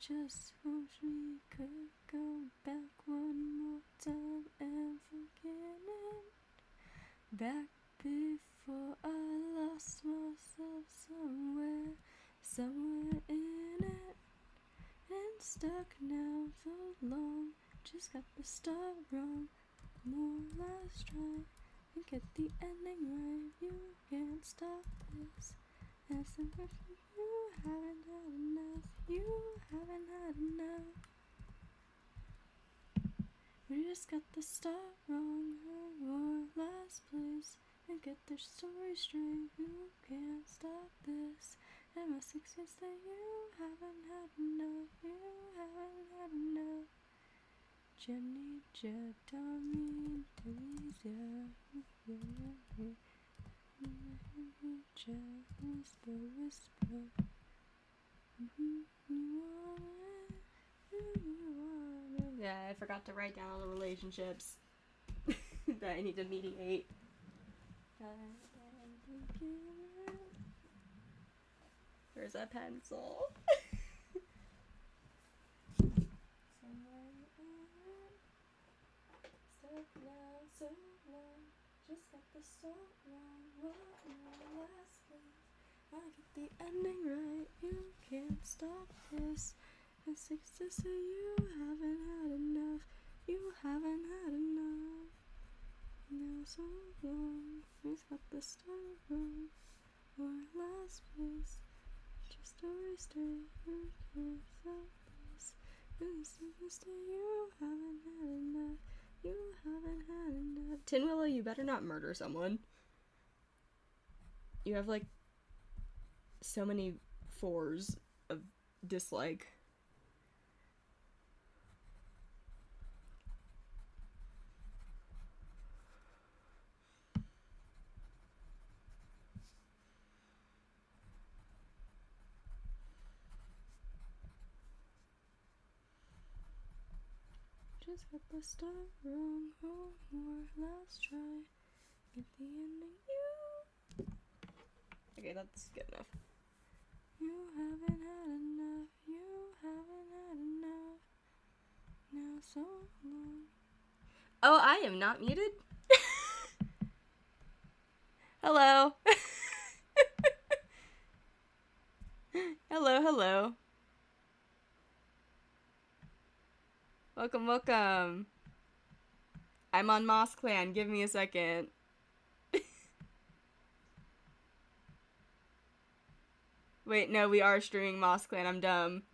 just wish we could go back one more time and forget it. Back before I lost myself somewhere in it. And stuck now so long, just got the start wrong. More last try and get the ending right. You can't stop this. As if you haven't had enough. You haven't had enough. We just got the start wrong. More last place and get their story straight. You can't stop this. And my success that you haven't had enough. You haven't had enough. Jenny, Jed, Tommy, Delizia, whisper, whisper. Yeah, I forgot to write down all the relationships that I need to mediate. Where's that pencil? Stuck now so long, just got the start wrong. What last place? I get the ending right. You can't stop this. And success that you haven't had enough. You haven't had enough. Now so long, just got the start wrong. Or last place, just a straight. You can't stop this. And success that you haven't had enough. You haven't had enough. Tin Willow, you better not murder someone. You have like so many 4s of dislike. Just got the start wrong. Oh, more last try. Get the ending. You. Okay, that's good enough. You haven't had enough. You haven't had enough. Now so long. Oh, I am not muted. Hello. Hello, hello. Welcome, welcome. I'm on MossClan. Give me a second. Wait, no, we are streaming MossClan. I'm dumb.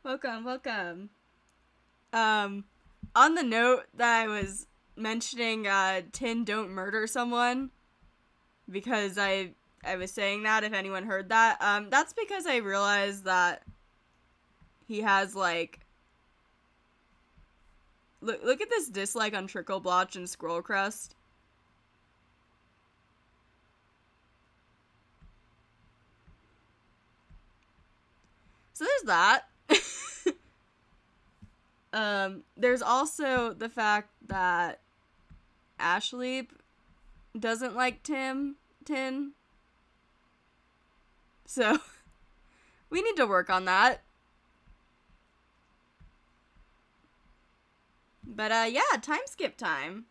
Welcome, welcome. On the note that I was mentioning, Tin, don't murder someone, because I was saying that, if anyone heard that, that's because I realized that he has, like, look at this dislike on Trickle Blotch and Scroll Crust. So there's that. There's also the fact that Ashley doesn't like Tin. So, we need to work on that. But, yeah, time skip time.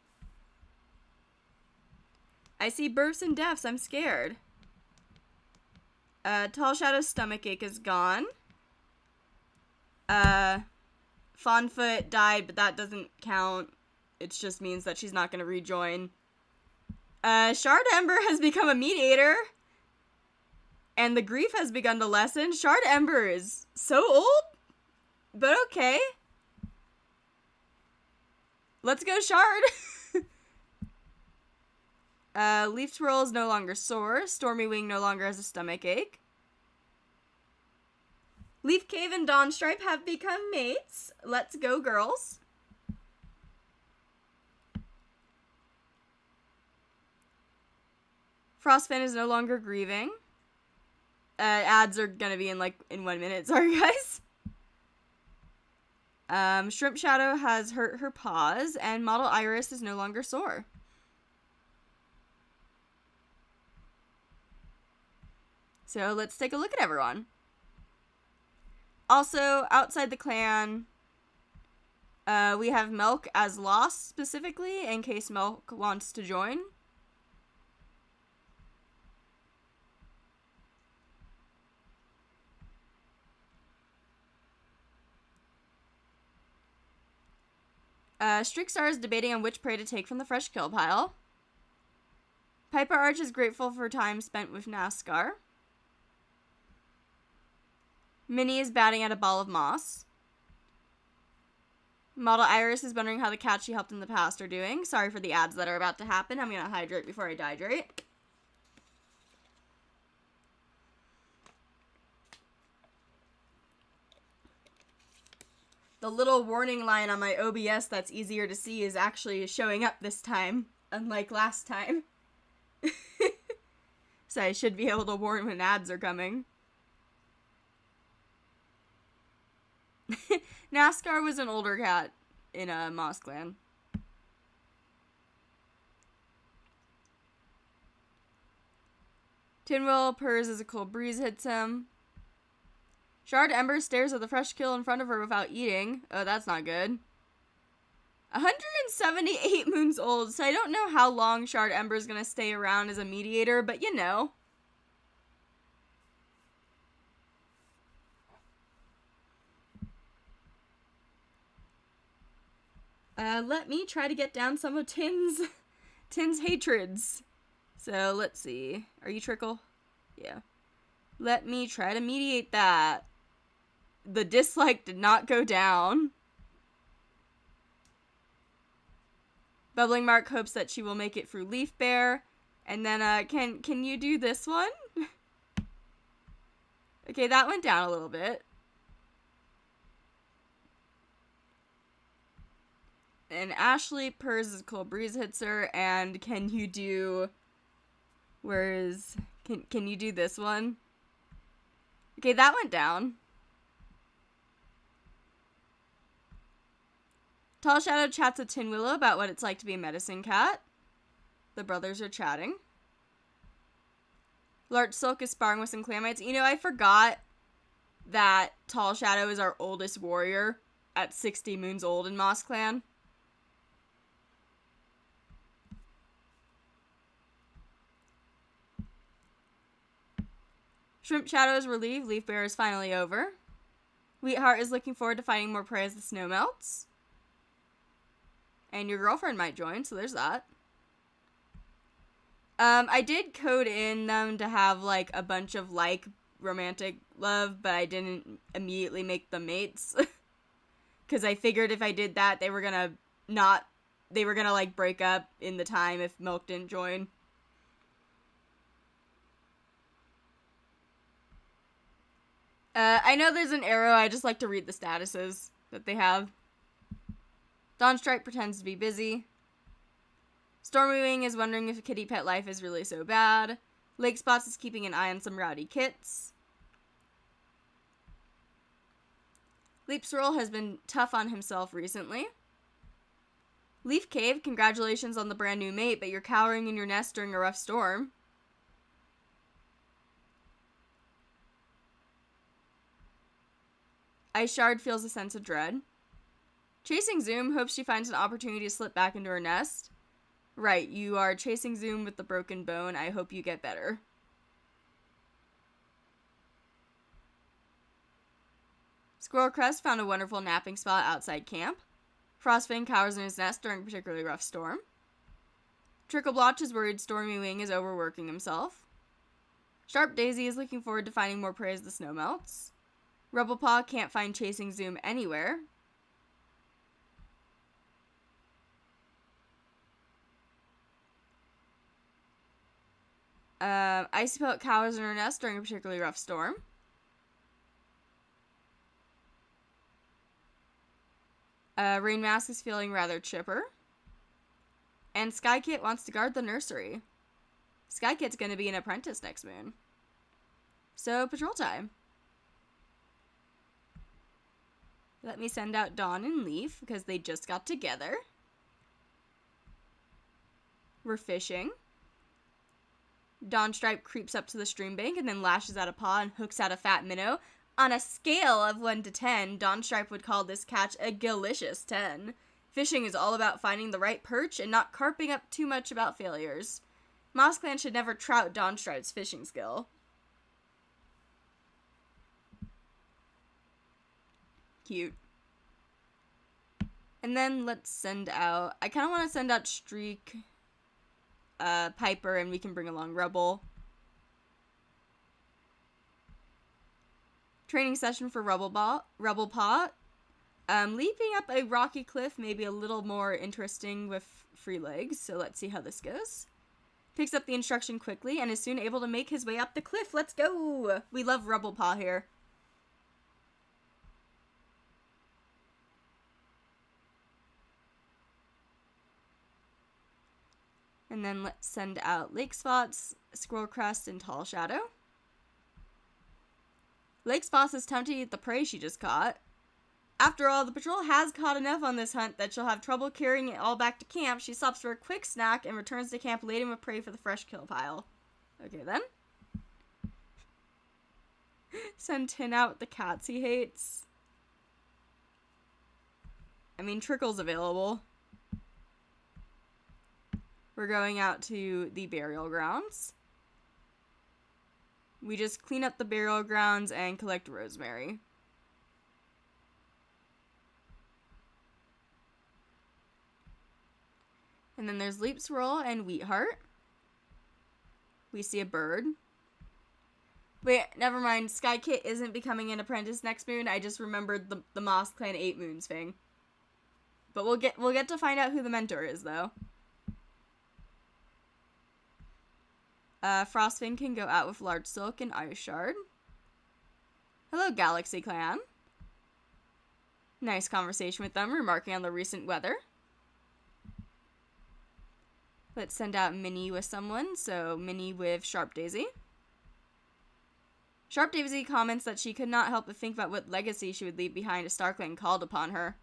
I see births and deaths. I'm scared. Tall Shadow's stomach ache is gone. Fawnfoot died, but that doesn't count. It just means that she's not going to rejoin. Shard Ember has become a mediator. And the grief has begun to lessen. Shard Ember is so old, but okay. Let's go, Shard. Leaf Twirl is no longer sore. Stormy Wing no longer has a stomach ache. Leaf Cave and Dawn Stripe have become mates. Let's go, girls. Frostfin is no longer grieving. Ads are gonna be in 1 minute. Sorry, guys. Shrimp Shadow has hurt her paws, and model Iris is no longer sore. So let's take a look at everyone. Also, outside the clan, we have Milk as lost specifically, in case Milk wants to join. Streakstar is debating on which prey to take from the fresh kill pile. Piper Arch is grateful for time spent with NASCAR. Minnie is batting at a ball of moss. Model Iris is wondering how the cats she helped in the past are doing. Sorry for the ads that are about to happen. I'm going to hydrate before I dehydrate. The little warning line on my OBS that's easier to see is actually showing up this time, unlike last time. So I should be able to warn when ads are coming. NASCAR was an older cat in MossClan. Tinwell purrs as a cold breeze hits him. Shard Ember stares at the fresh kill in front of her without eating. Oh, that's not good. 178 moons old, so I don't know how long Shard Ember is going to stay around as a mediator, but you know. Let me try to get down some of Tin's hatreds. So, let's see. Are you Trickle? Yeah. Let me try to mediate that. The dislike did not go down. Bubbling Mark hopes that she will make it through Leaf Bear. And then, can you do this one? Okay, that went down a little bit. And Ashley purrs as cold breeze hits her. And can you do... Can you do this one? Okay, that went down. Tall Shadow chats with Tin Willow about what it's like to be a medicine cat. The brothers are chatting. Larch Silk is sparring with some clamites. You know, I forgot that Tall Shadow is our oldest warrior at 60 moons old in MossClan. Shrimp Shadow is relieved. Leaf Bear is finally over. Wheatheart is looking forward to finding more prey as the snow melts. And your girlfriend might join, so there's that. I did code in them to have, a bunch of, romantic love, but I didn't immediately make them mates. Because I figured if I did that, they were gonna break up in the time if Milk didn't join. I know there's an arrow, I just like to read the statuses that they have. Dawnstrike pretends to be busy. Stormy Wing is wondering if kitty pet life is really so bad. Lake Spots is keeping an eye on some rowdy kits. Leap Swirl has been tough on himself recently. Leaf Cave, congratulations on the brand new mate, but you're cowering in your nest during a rough storm. Ice Shard feels a sense of dread. Chasing Zoom hopes she finds an opportunity to slip back into her nest. Right, you are chasing Zoom with the broken bone. I hope you get better. Squirrel Crest found a wonderful napping spot outside camp. Frostfang cowers in his nest during a particularly rough storm. Trickle Blotch is worried Stormy Wing is overworking himself. Sharp Daisy is looking forward to finding more prey as the snow melts. Rebel Paw can't find Chasing Zoom anywhere. Icy Pelt cowers in her nest during a particularly rough storm. Rain Mask is feeling rather chipper. And Skykit wants to guard the nursery. Skykit's going to be an apprentice next moon. So, patrol time. Let me send out Dawn and Leaf, because they just got together. We're fishing. Dawn Stripe creeps up to the stream bank and then lashes out a paw and hooks out a fat minnow. On a scale of 1 to 10, Dawn Stripe would call this catch a delicious 10. Fishing is all about finding the right perch and not carping up too much about failures. MossClan should never trout Dawn Stripe's fishing skill. Cute. And then let's send out... I kind of want to send out Streak, Piper, and we can bring along Rubble. Training session for Rubble Paw. Leaping up a rocky cliff may be a little more interesting with free legs, so let's see how this goes. Picks up the instruction quickly and is soon able to make his way up the cliff. Let's go! We love Rubble Paw here. And then let's send out Lake Spots, Squirrel Crest, and Tall Shadow. Lake Spots is tempted to eat the prey she just caught. After all, the patrol has caught enough on this hunt that she'll have trouble carrying it all back to camp. She stops for a quick snack and returns to camp laden with prey for the fresh kill pile. Okay then. Send Tin out with the cats he hates. I mean, Trickle's available. We're going out to the burial grounds. We just clean up the burial grounds and collect rosemary. And then there's Leap Swirl and Wheatheart. We see a bird. Wait, never mind. Sky Kit isn't becoming an apprentice next moon. I just remembered the MossClan 8 moons thing. But we'll get to find out who the mentor is, though. Frostfin can go out with Large Silk and Ice Shard. Hello, Galaxy Clan. Nice conversation with them, remarking on the recent weather. Let's send out Minnie with someone, so Minnie with Sharp Daisy. Sharp Daisy comments that she could not help but think about what legacy she would leave behind if StarClan called upon her.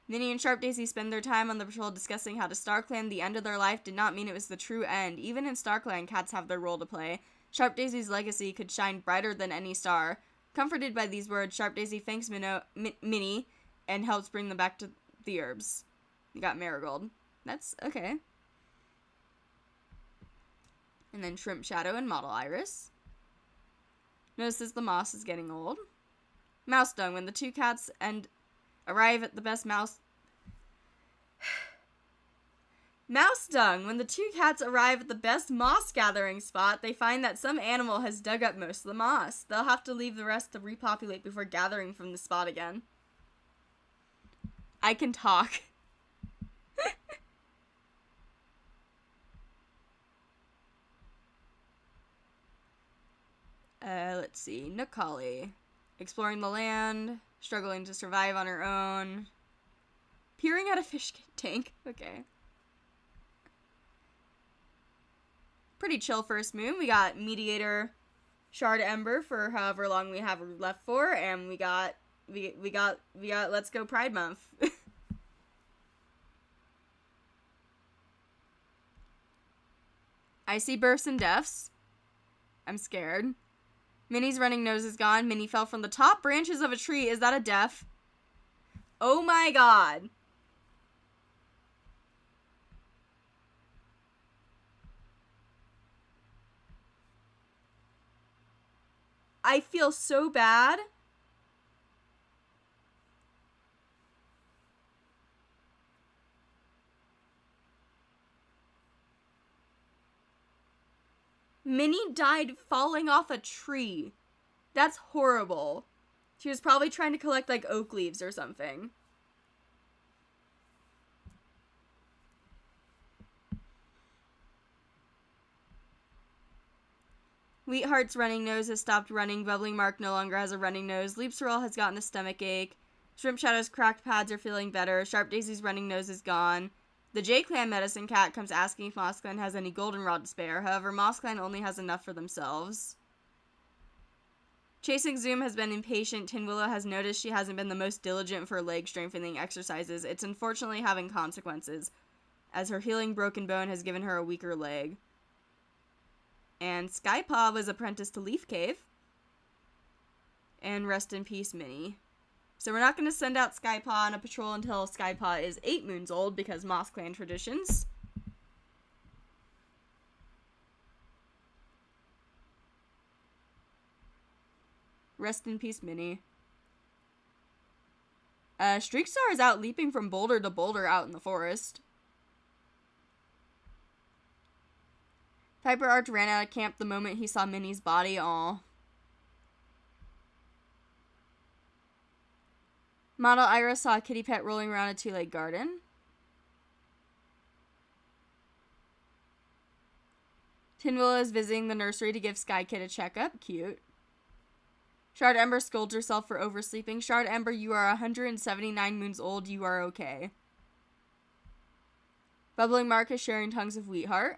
Minnie and Sharp Daisy spend their time on the patrol discussing how to StarClan the end of their life did not mean it was the true end. Even in StarClan, cats have their role to play. Sharp Daisy's legacy could shine brighter than any star. Comforted by these words, Sharp Daisy thanks Minnie and helps bring them back to the herbs. You got Marigold. That's okay. And then Shrimp Shadow and Model Iris. Notices the moss is getting old. Mouse Dung. When the two cats arrive at the best mouse Dung. When the two cats arrive at the best moss gathering spot, they find that some animal has dug up most of the moss. They'll have to leave the rest to repopulate before gathering from the spot again. I can talk. Let's see. Nook Collie. Exploring the land. Struggling to survive on her own. Peering at a fish tank. Okay. Pretty chill first moon. We got Mediator Shard Ember for however long we have left for. And we got Let's Go Pride Month. I see births and deaths. I'm scared. Minnie's running nose is gone. Minnie fell from the top branches of a tree. Is that a death? Oh my god. I feel so bad. Minnie died falling off a tree. That's horrible. She was probably trying to collect, like, oak leaves or something. Wheatheart's running nose has stopped running. Bubbling Mark no longer has a running nose. Leap Swirl has gotten a stomach ache. Shrimp Shadow's cracked pads are feeling better. Sharp Daisy's running nose is gone. The J-Clan medicine cat comes asking if MossClan has any goldenrod to spare. However, MossClan only has enough for themselves. Chasing Zoom has been impatient. Tin Willow has noticed she hasn't been the most diligent for leg strengthening exercises. It's unfortunately having consequences, as her healing broken bone has given her a weaker leg. And Skypaw was apprenticed to Leaf Cave. And rest in peace, Minnie. So we're not going to send out Skypaw on a patrol until Skypaw is 8 moons old, because MossClan traditions. Rest in peace, Minnie. Streakstar is out leaping from boulder to boulder out in the forest. Piper Arch ran out of camp the moment he saw Minnie's body. Aw. Model Iris saw a kitty pet rolling around a two-leg garden. Tin Willow is visiting the nursery to give Sky Kid a checkup. Cute. Shard Ember scolds herself for oversleeping. Shard Ember, you are 179 moons old. You are okay. Bubbling Mark is sharing tongues of Wheatheart.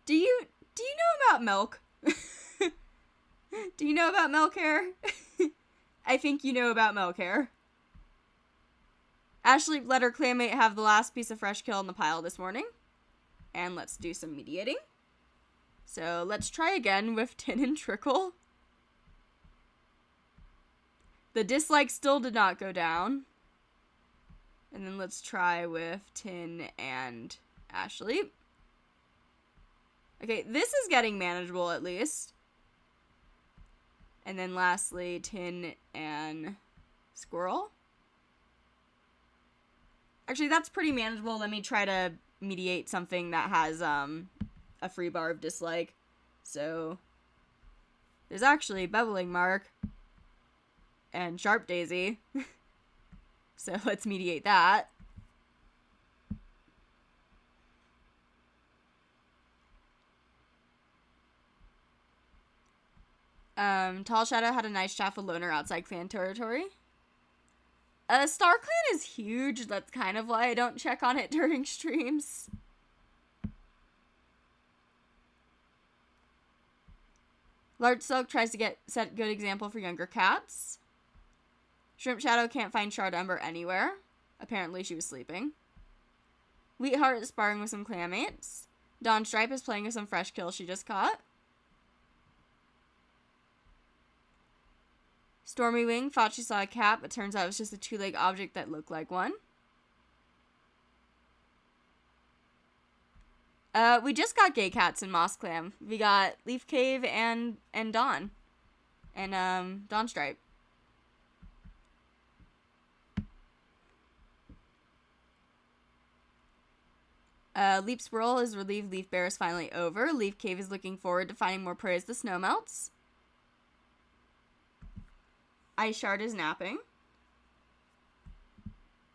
Do you know about milk? Do you know about milk hair? I think you know about milk hair. Ashley let her clanmate have the last piece of fresh kill in the pile this morning. And let's do some mediating. So let's try again with Tin and Trickle. The dislike still did not go down. And then let's try with Tin and Ashley. Okay, this is getting manageable at least. And then lastly, Tin and Squirrel. Actually, that's pretty manageable. Let me try to mediate something that has a free bar of dislike. So there's actually Bubbling Mark and Sharp Daisy. So let's mediate that. Tall Shadow had a nice chat with Loner outside clan territory. Star Clan is huge. That's kind of why I don't check on it during streams. Large Silk tries to set good example for younger cats. Shrimp Shadow can't find Shard Ember anywhere. Apparently she was sleeping. Wheatheart is sparring with some clanmates. Dawn Stripe is playing with some fresh kills she just caught. Stormy Wing thought she saw a cat, but turns out it was just a two-leg object that looked like one. We just got gay cats in MossClan. We got Leaf Cave and Dawn. And, Dawn Stripe. Leap Swirl is relieved Leaf Bear is finally over. Leaf Cave is looking forward to finding more prey as the snow melts. Ice Shard is napping.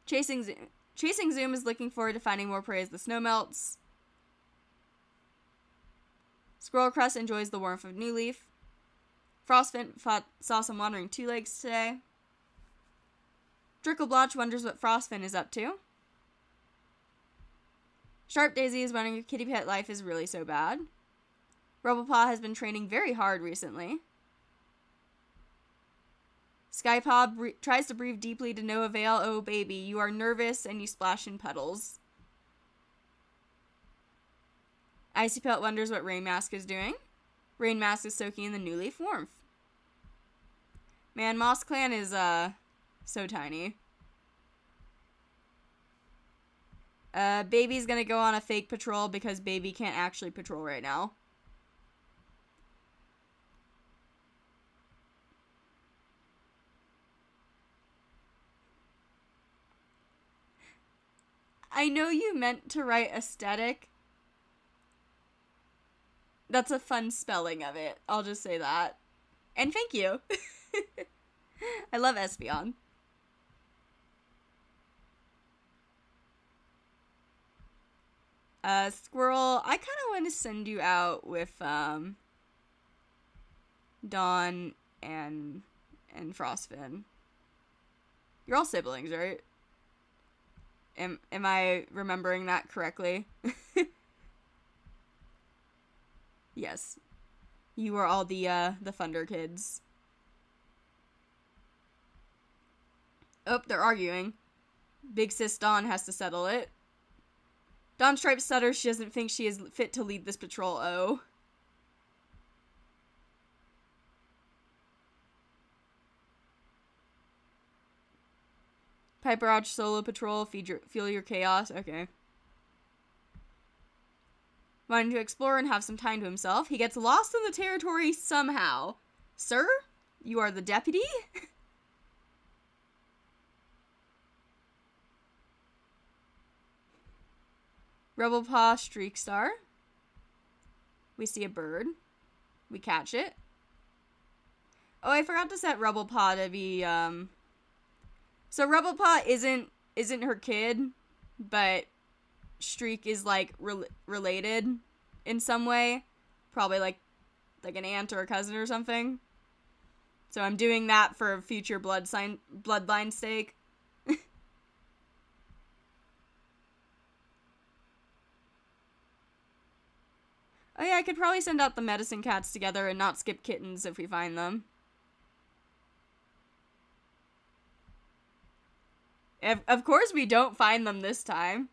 Chasing Zoom is looking forward to finding more prey as the snow melts. Squirrel Crust enjoys the warmth of New Leaf. Frostfin saw some wandering two legs today. Drickleblotch wonders what Frostfin is up to. Sharp Daisy is wondering if kitty pet life is really so bad. Rubblepaw has been training very hard recently. Skypaw tries to breathe deeply to no avail. Oh, baby, you are nervous and you splash in puddles. Icy Pelt wonders what Rain Mask is doing. Rain Mask is soaking in the New Leaf warmth. Man, MossClan is, so tiny. Baby's gonna go on a fake patrol because Baby can't actually patrol right now. I know you meant to write aesthetic. That's a fun spelling of it. I'll just say that. And thank you. I love Espeon. Squirrel, I kind of want to send you out with, Dawn and Frostfin. You're all siblings, right? Am I remembering that correctly? Yes. You are all the Thunder kids. Oh, they're arguing. Big sis Dawn has to settle it. Dawn Stripe stutters she doesn't think she is fit to lead this patrol. Oh. Piper Arch solo patrol, feel your chaos. Okay. Wanting to explore and have some time to himself, he gets lost in the territory somehow. Sir, you are the deputy? Rebel Paw, Streakstar. We see a bird. We catch it. Oh, I forgot to set Rebel Paw to be, So Rebel Paw isn't her kid, but Streak is, like, related in some way. Probably, like an aunt or a cousin or something. So I'm doing that for future bloodline sake. Oh yeah, I could probably send out the medicine cats together and not skip kittens if we find them. Of course we don't find them this time.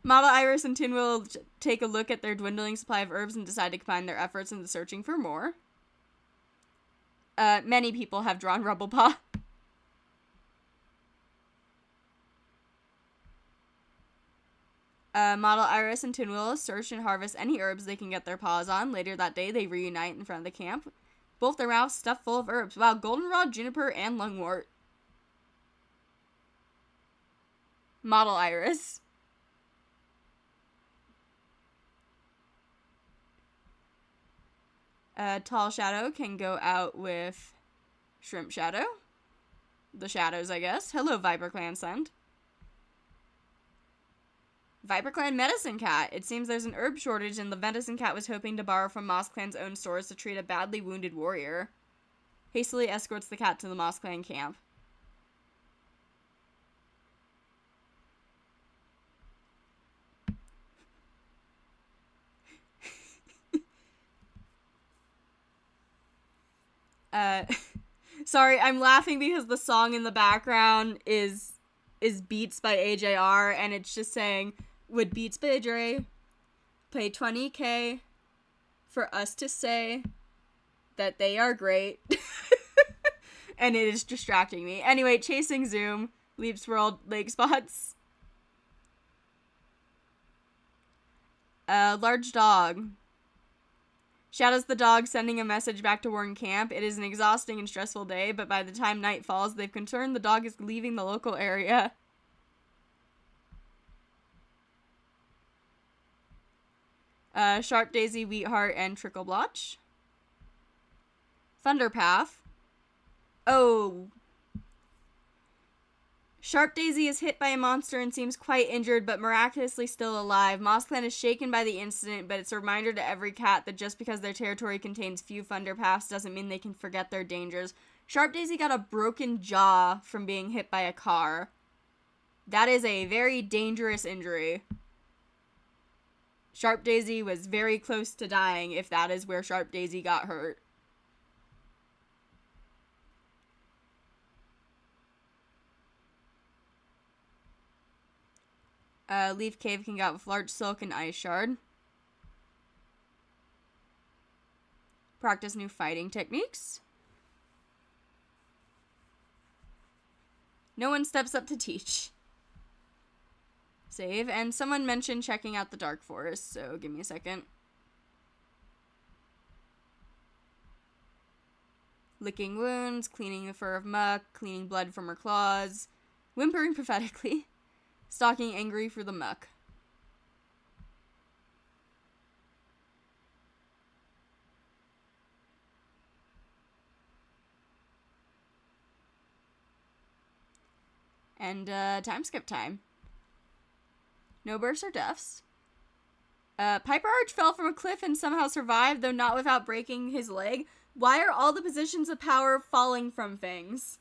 Mama Iris and Tin will take a look at their dwindling supply of herbs and decide to combine their efforts into searching for more. Many people have drawn Rubble Paw. Model Iris and Tinwil search and harvest any herbs they can get their paws on. Later that day, they reunite in front of the camp. Both their mouths stuffed full of herbs. Wow, goldenrod, juniper, and lungwort. Model Iris. Tall Shadow can go out with Shrimp Shadow. The Shadows, I guess. Hello, Viper Clan Send. Viper Clan Medicine Cat. It seems there's an herb shortage and the Medicine Cat was hoping to borrow from MossClan's own stores to treat a badly wounded warrior. Hastily escorts the cat to the MossClan camp. Sorry, I'm laughing because the song in the background is Beats by AJR, and it's just saying, would Beats by AJR pay $20K for us to say that they are great? And it is distracting me. Anyway, Chasing Zoom, Leaps World, Lake Spots. Large Dog. Shadows the dog, sending a message back to Warren Camp. It is an exhausting and stressful day, but by the time night falls, they've confirmed the dog is leaving the local area. Sharp Daisy, Wheatheart, and Trickle Blotch. Thunderpath. Oh. Sharp Daisy is hit by a monster and seems quite injured, but miraculously still alive. MossClan is shaken by the incident, but it's a reminder to every cat that just because their territory contains few Thunderpaths doesn't mean they can forget their dangers. Sharp Daisy got a broken jaw from being hit by a car. That is a very dangerous injury. Sharp Daisy was very close to dying if that is where Sharp Daisy got hurt. Leaf Cave can get with Large Silk and Ice Shard. Practice new fighting techniques. No one steps up to teach. Save. And someone mentioned checking out the Dark Forest, so give me a second. Licking wounds, cleaning the fur of muck, cleaning blood from her claws, whimpering prophetically. Stalking angry for the muck. And, time skip time. No births or deaths. Piper Arch fell from a cliff and somehow survived, though not without breaking his leg. Why are all the positions of power falling from things?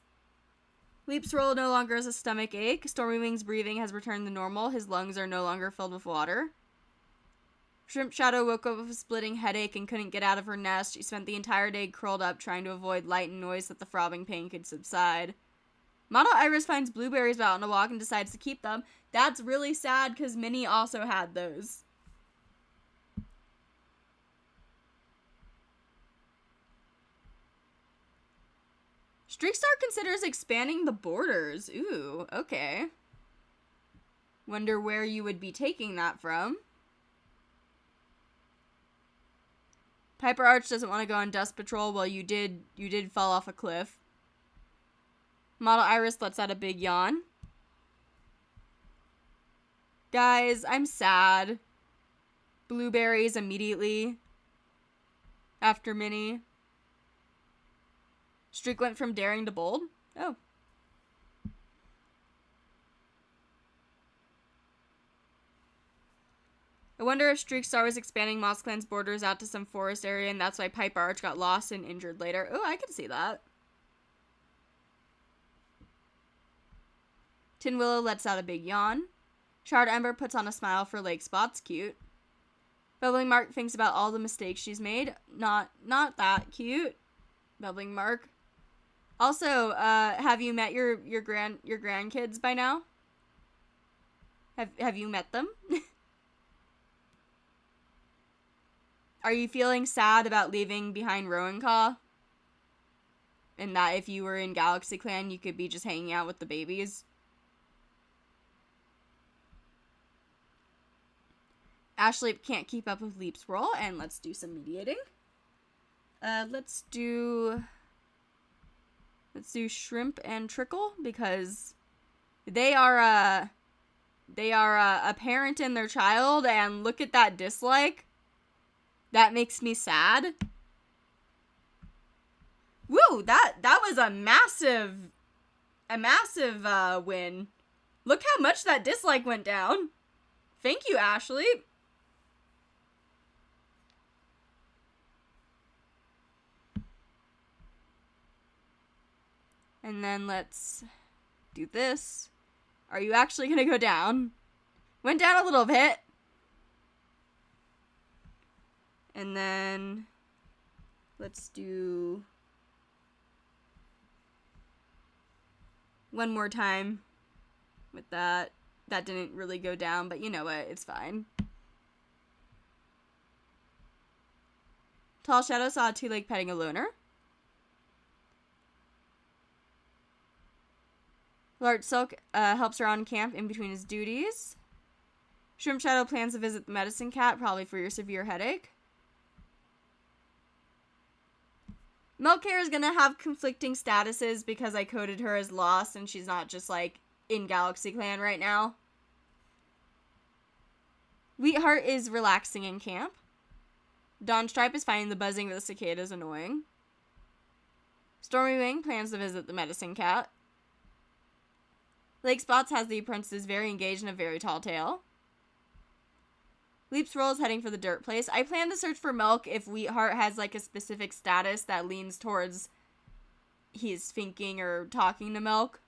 Leaps Roll no longer has a stomach ache. Stormy Wing's breathing has returned to normal. His lungs are no longer filled with water. Shrimp Shadow woke up with a splitting headache and couldn't get out of her nest. She spent the entire day curled up, trying to avoid light and noise so that the throbbing pain could subside. Model Iris finds blueberries out on a walk and decides to keep them. That's really sad because Minnie also had those. Streakstar considers expanding the borders. Ooh, okay. Wonder where you would be taking that from. Piper Arch doesn't want to go on dust patrol. Well, you did fall off a cliff. Model Iris lets out a big yawn. Guys, I'm sad. Blueberries immediately after Minnie. Streak went from daring to bold. Oh. I wonder if Streakstar was expanding MossClan's borders out to some forest area and that's why Piper Arch got lost and injured later. Oh, I can see that. Tin Willow lets out a big yawn. Charred Ember puts on a smile for Lake Spot's cute. Bubbling Mark thinks about all the mistakes she's made. Not that cute. Bubbling Mark. Also, have you met your grandkids by now? Have you met them? Are you feeling sad about leaving behind Rowancaw? And that if you were in Galaxy Clan, you could be just hanging out with the babies? Ashley can't keep up with Leap's role, and let's do some mediating. Let's do Shrimp and Trickle, because they are a parent and their child, and look at that dislike. That makes me sad. Woo, that was a massive win. Look how much that dislike went down. Thank you, Ashley. And then let's do this. Are you actually gonna go down? Went down a little bit. And then let's do one more time with that. That didn't really go down, but you know what? It's fine. Tall Shadow saw a two-leg petting a loner. Large Silk helps around camp in between his duties. Shrimp Shadow plans to visit the medicine cat, probably for your severe headache. Milk Hair is gonna have conflicting statuses because I coded her as lost and she's not just like in Galaxy Clan right now. Wheatheart is relaxing in camp. Dawn Stripe is finding the buzzing of the cicadas annoying. Stormy Wing plans to visit the medicine cat. Lake Spots has the apprentices very engaged in a very tall tale. Leap's Roll is heading for the dirt place. I plan to search for Milk if Wheatheart has like a specific status that leans towards he's thinking or talking to Milk.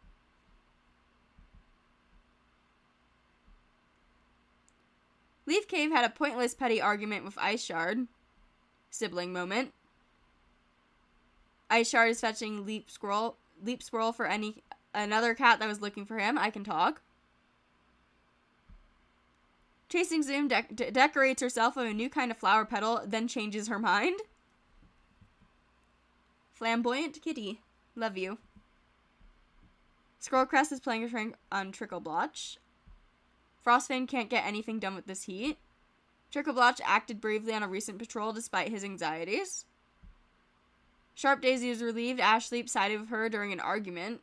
Leaf Cave had a pointless petty argument with Ice Shard. Sibling moment. Ice Shard is fetching Leap Squirrel for another cat that was looking for him. I can talk. Chasing Zoom decorates herself with a new kind of flower petal, then changes her mind. Flamboyant Kitty. Love you. Scrollcrest is playing a prank on Trickle Blotch. Frostfang can't get anything done with this heat. Trickle Blotch acted bravely on a recent patrol despite his anxieties. Sharp Daisy is relieved Ash Sleep sided with her during an argument.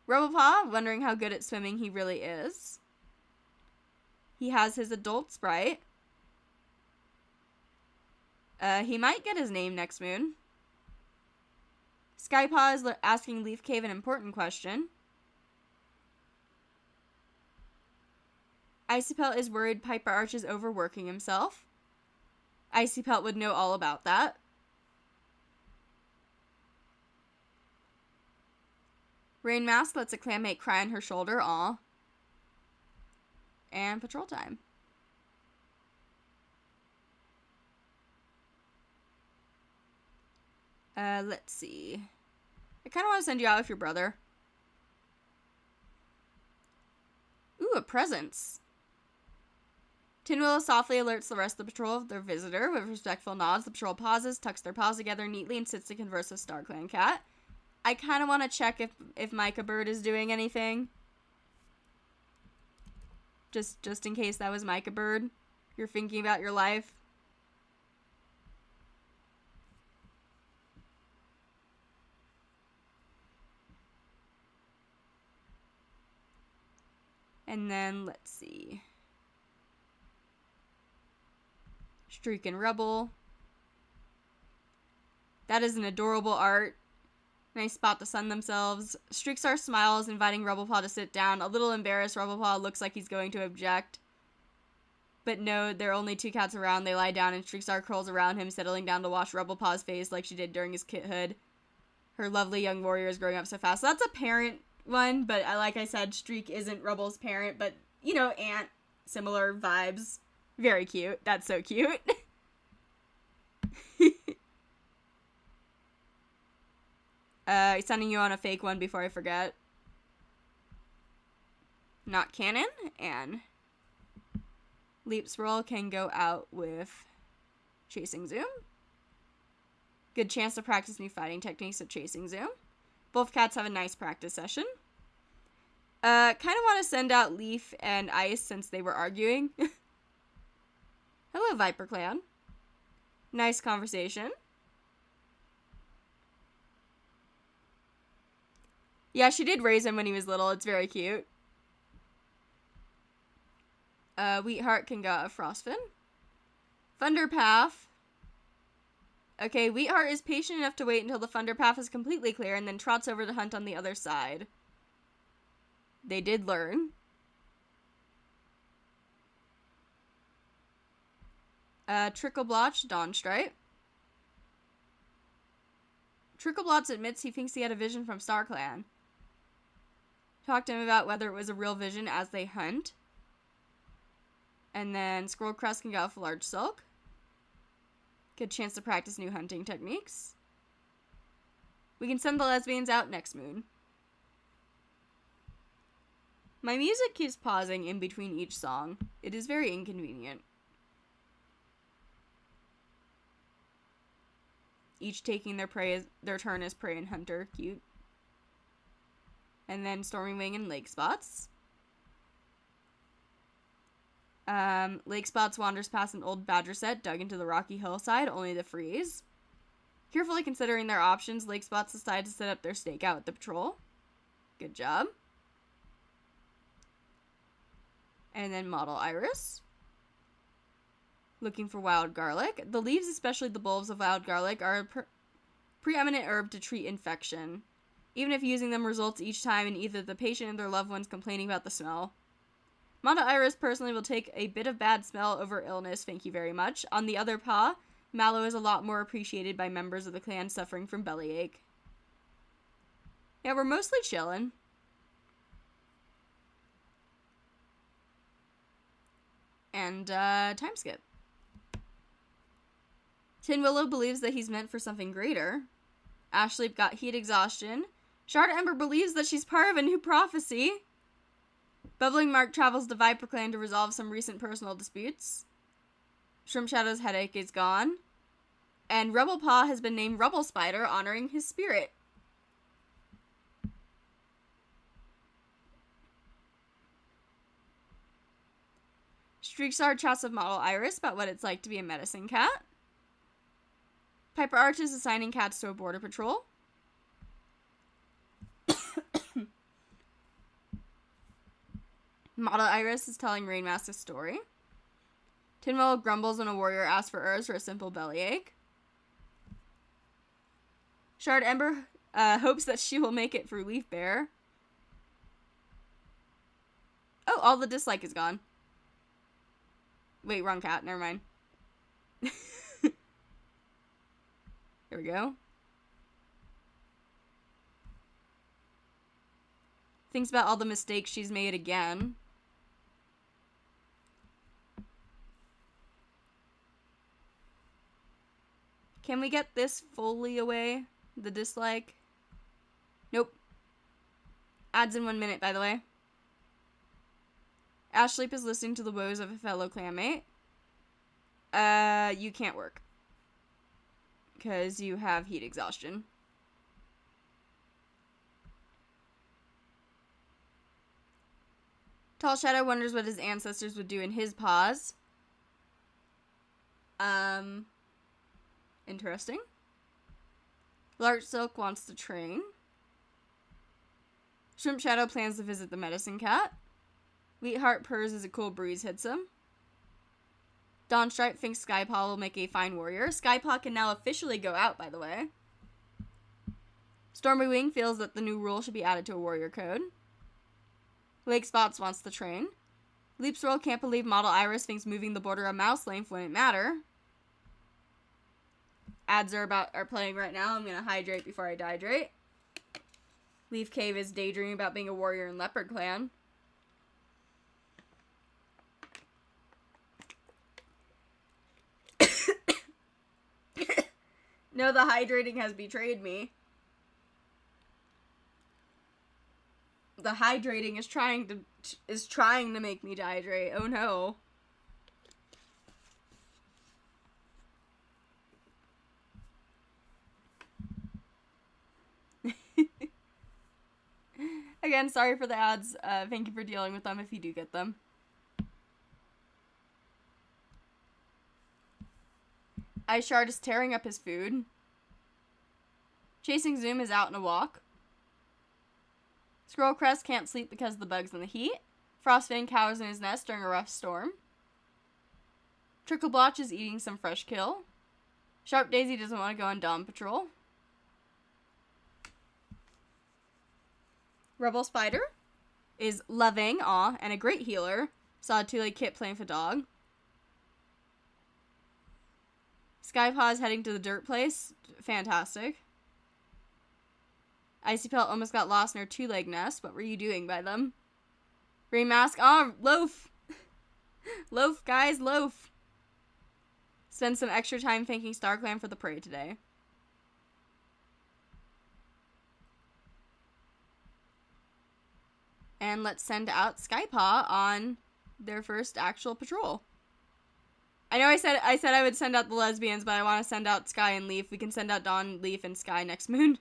Robopaw, wondering how good at swimming he really is. He has his adult sprite. He might get his name next moon. Skypaw is asking Leaf Cave an important question. Icy Pelt is worried Piper Arch is overworking himself. Icy Pelt would know all about that. Rain Mask lets a clanmate cry on her shoulder. Aw. And patrol time. Let's see. I kind of want to send you out with your brother. Ooh, a presence. Tin Willow softly alerts the rest of the patrol of their visitor. With respectful nods, the patrol pauses, tucks their paws together neatly, and sits to converse with StarClan Cat. I kind of want to check if Micah Bird is doing anything. Just in case that was Micah Bird. You're thinking about your life. And then, let's see. Streak and Rebel. That is an adorable art. Nice spot to sun themselves. Streakstar smiles, inviting Rubblepaw to sit down. A little embarrassed, Rubblepaw looks like he's going to object. But no, there are only two cats around. They lie down and Streakstar curls around him, settling down to wash Rubblepaw's face like she did during his kithood. Her lovely young warrior is growing up so fast. So that's a parent one, but like I said, Streak isn't Rubble's parent, but, you know, aunt, similar vibes. Very cute. That's so cute. Sending you on a fake one before I forget. Not canon, and Leap's roll can go out with Chasing Zoom. Good chance to practice new fighting techniques with Chasing Zoom. Both cats have a nice practice session. Kind of want to send out Leaf and Ice since they were arguing. Hello, Viper Clan. Nice conversation. Yeah, she did raise him when he was little. It's very cute. Wheatheart can go out of Frostfin. Thunderpath. Okay, Wheatheart is patient enough to wait until the Thunderpath is completely clear and then trots over to hunt on the other side. They did learn. Trickleblotch, Dawnstripe. Trickleblotch admits he thinks he had a vision from StarClan. Talk to him about whether it was a real vision as they hunt. And then Squirrelcrest can go out for Large Silk. Good chance to practice new hunting techniques. We can send the lesbians out next moon. My music keeps pausing in between each song. It is very inconvenient. Each taking their turn as prey and hunter. Cute. And then Stormywing and Lake Spots. Lake Spots wanders past an old badger set dug into the rocky hillside, only to freeze. Carefully considering their options, Lake Spots decide to set up their stakeout with the patrol. Good job. And then Model Iris. Looking for wild garlic. The leaves, especially the bulbs of wild garlic, are a preeminent herb to treat infection, even if using them results each time in either the patient or their loved ones complaining about the smell. Model Iris personally will take a bit of bad smell over illness, thank you very much. On the other paw, Mallow is a lot more appreciated by members of the clan suffering from bellyache. Yeah, we're mostly chillin'. And, time skip. Tin Willow believes that he's meant for something greater. Ashleep got heat exhaustion. Shard Ember believes that she's part of a new prophecy. Bubbling Mark travels to Viper Clan to resolve some recent personal disputes. Shrimp Shadow's headache is gone. And Rebel Paw has been named Rubble Spider, honoring his spirit. Streakstar chats with Model Iris about what it's like to be a medicine cat. Piper Arch is assigning cats to a border patrol. Model Iris is telling Rainmask a story. Tinwell grumbles when a warrior asks for herbs for a simple bellyache. Shard Ember hopes that she will make it through Leaf Bear. Oh, all the dislike is gone. Wait, wrong cat. Never mind. Here we go. Thinks about all the mistakes she's made again. Can we get this fully away? The dislike? Nope. Ads in 1 minute, by the way. Ashleep is listening to the woes of a fellow clanmate. You can't work. Because you have heat exhaustion. Tall Shadow wonders what his ancestors would do in his paws. Interesting. Larch Silk wants to train. Shrimp Shadow plans to visit the medicine cat. Wheatheart purrs as a cool breeze hits him. Dawn Stripe thinks Skypaw will make a fine warrior. Skypaw can now officially go out, by the way. Stormy Wing feels that the new rule should be added to a warrior code. Lake Spots wants to train. Leap Swirl can't believe Model Iris thinks moving the border a mouse length wouldn't matter. Ads are playing right now. I'm gonna hydrate before I dehydrate. Leaf Cave is daydreaming about being a warrior in Leopard Clan. No, the hydrating has betrayed me. The hydrating is trying to make me dehydrate. Oh no. Again, sorry for the ads. Thank you for dealing with them if you do get them. Ice Shard is tearing up his food. Chasing Zoom is out on a walk. Squirrel Crest can't sleep because of the bugs and the heat. Frostfang cowers in his nest during a rough storm. Trickle Blotch is eating some fresh kill. Sharp Daisy doesn't want to go on Dawn Patrol. Rebel Spider is loving, and a great healer. Saw a two-leg kit playing with a dog. Skypaw is heading to the dirt place. Fantastic. Icy Pelt almost got lost in her two-leg nest. What were you doing by them? Rain Mask. Oh, Loaf. Loaf, guys, Loaf. Spend some extra time thanking StarClan for the prey today. And let's send out Skypaw on their first actual patrol. I know I said I would send out the lesbians, but I want to send out Sky and Leaf. We can send out Dawn, Leaf, and Sky next moon.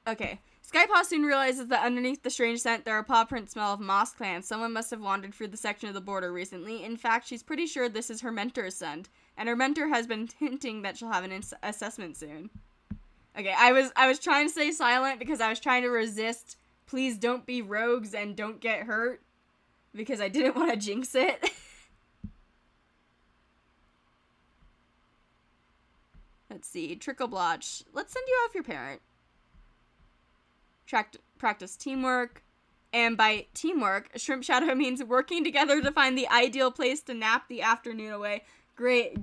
Okay. Skypaw soon realizes that underneath the strange scent there are paw print smell of MossClan. Someone must have wandered through the section of the border recently. In fact, she's pretty sure this is her mentor's scent. And her mentor has been hinting that she'll have an assessment soon. Okay, I was trying to stay silent because I was trying to resist please don't be rogues and don't get hurt, because I didn't want to jinx it. Let's see. Trickle Blotch. Let's send you off your parent. Practice teamwork. And by teamwork, Shrimp Shadow means working together to find the ideal place to nap the afternoon away. Great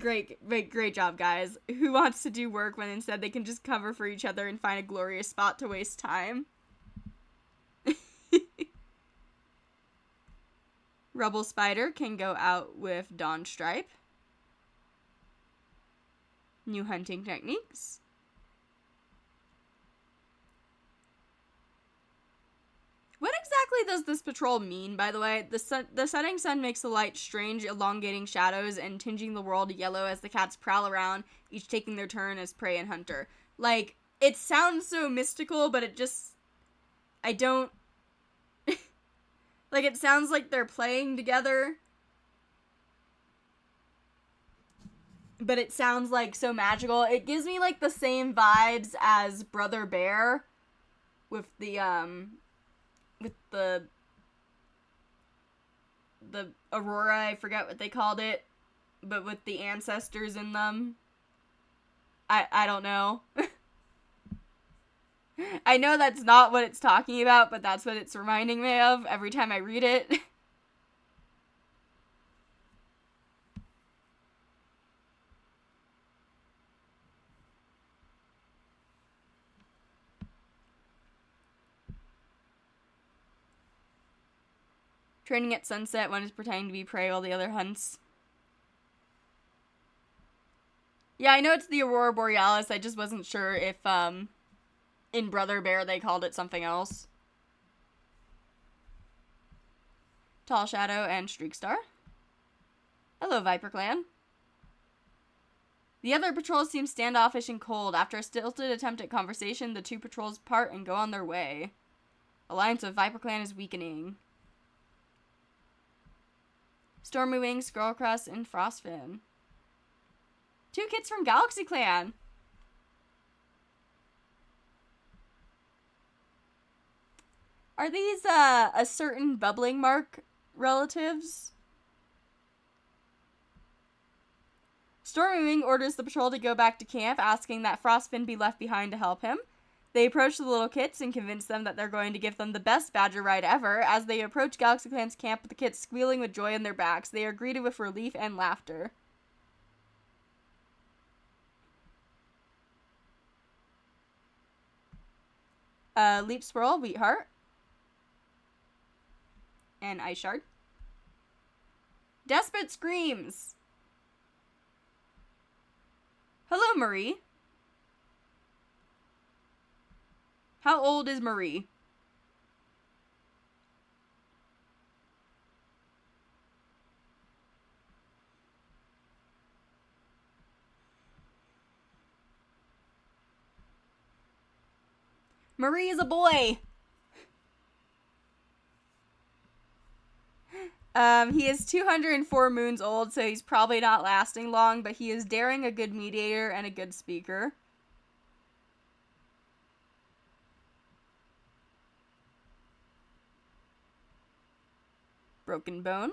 job, guys. Who wants to do work when instead they can just cover for each other and find a glorious spot to waste time? Rebel Spider can go out with Dawn Stripe. New hunting techniques. What exactly does this patrol mean, by the way? The setting sun makes the light strange, elongating shadows and tinging the world yellow as the cats prowl around, each taking their turn as prey and hunter. Like, it sounds so mystical, but it just... I don't... like, it sounds like they're playing together. But it sounds, like, so magical. It gives me, like, the same vibes as Brother Bear with the Aurora, I forget what they called it, but with the ancestors in them. I don't know. I know that's not what it's talking about, but that's what it's reminding me of every time I read it. Training at sunset, one is pretending to be prey while the other hunts. Yeah, I know it's the Aurora Borealis, I just wasn't sure if, in Brother Bear they called it something else. Tall Shadow and Streakstar. Hello, Viper Clan. The other patrols seem standoffish and cold. After a stilted attempt at conversation, the two patrols part and go on their way. Alliance with Viper Clan is weakening. Stormy Wings, Skullcrest, and Frostfin. 2 kids from Galaxy Clan. Are these, a certain bubbling mark relatives? Stormy Wing orders the patrol to go back to camp, asking that Frostfin be left behind to help him. They approach the little kits and convince them that they're going to give them the best badger ride ever. As they approach Galaxy Clan's camp with the kits squealing with joy in their backs, they are greeted with relief and laughter. Leap Swirl, Wheatheart. And Ice Shard. Desperate Screams. Hello, Marie. How old is Marie? Marie is a boy. He is 204 moons old, so he's probably not lasting long, but he is daring, a good mediator, and a good speaker. Broken Bone.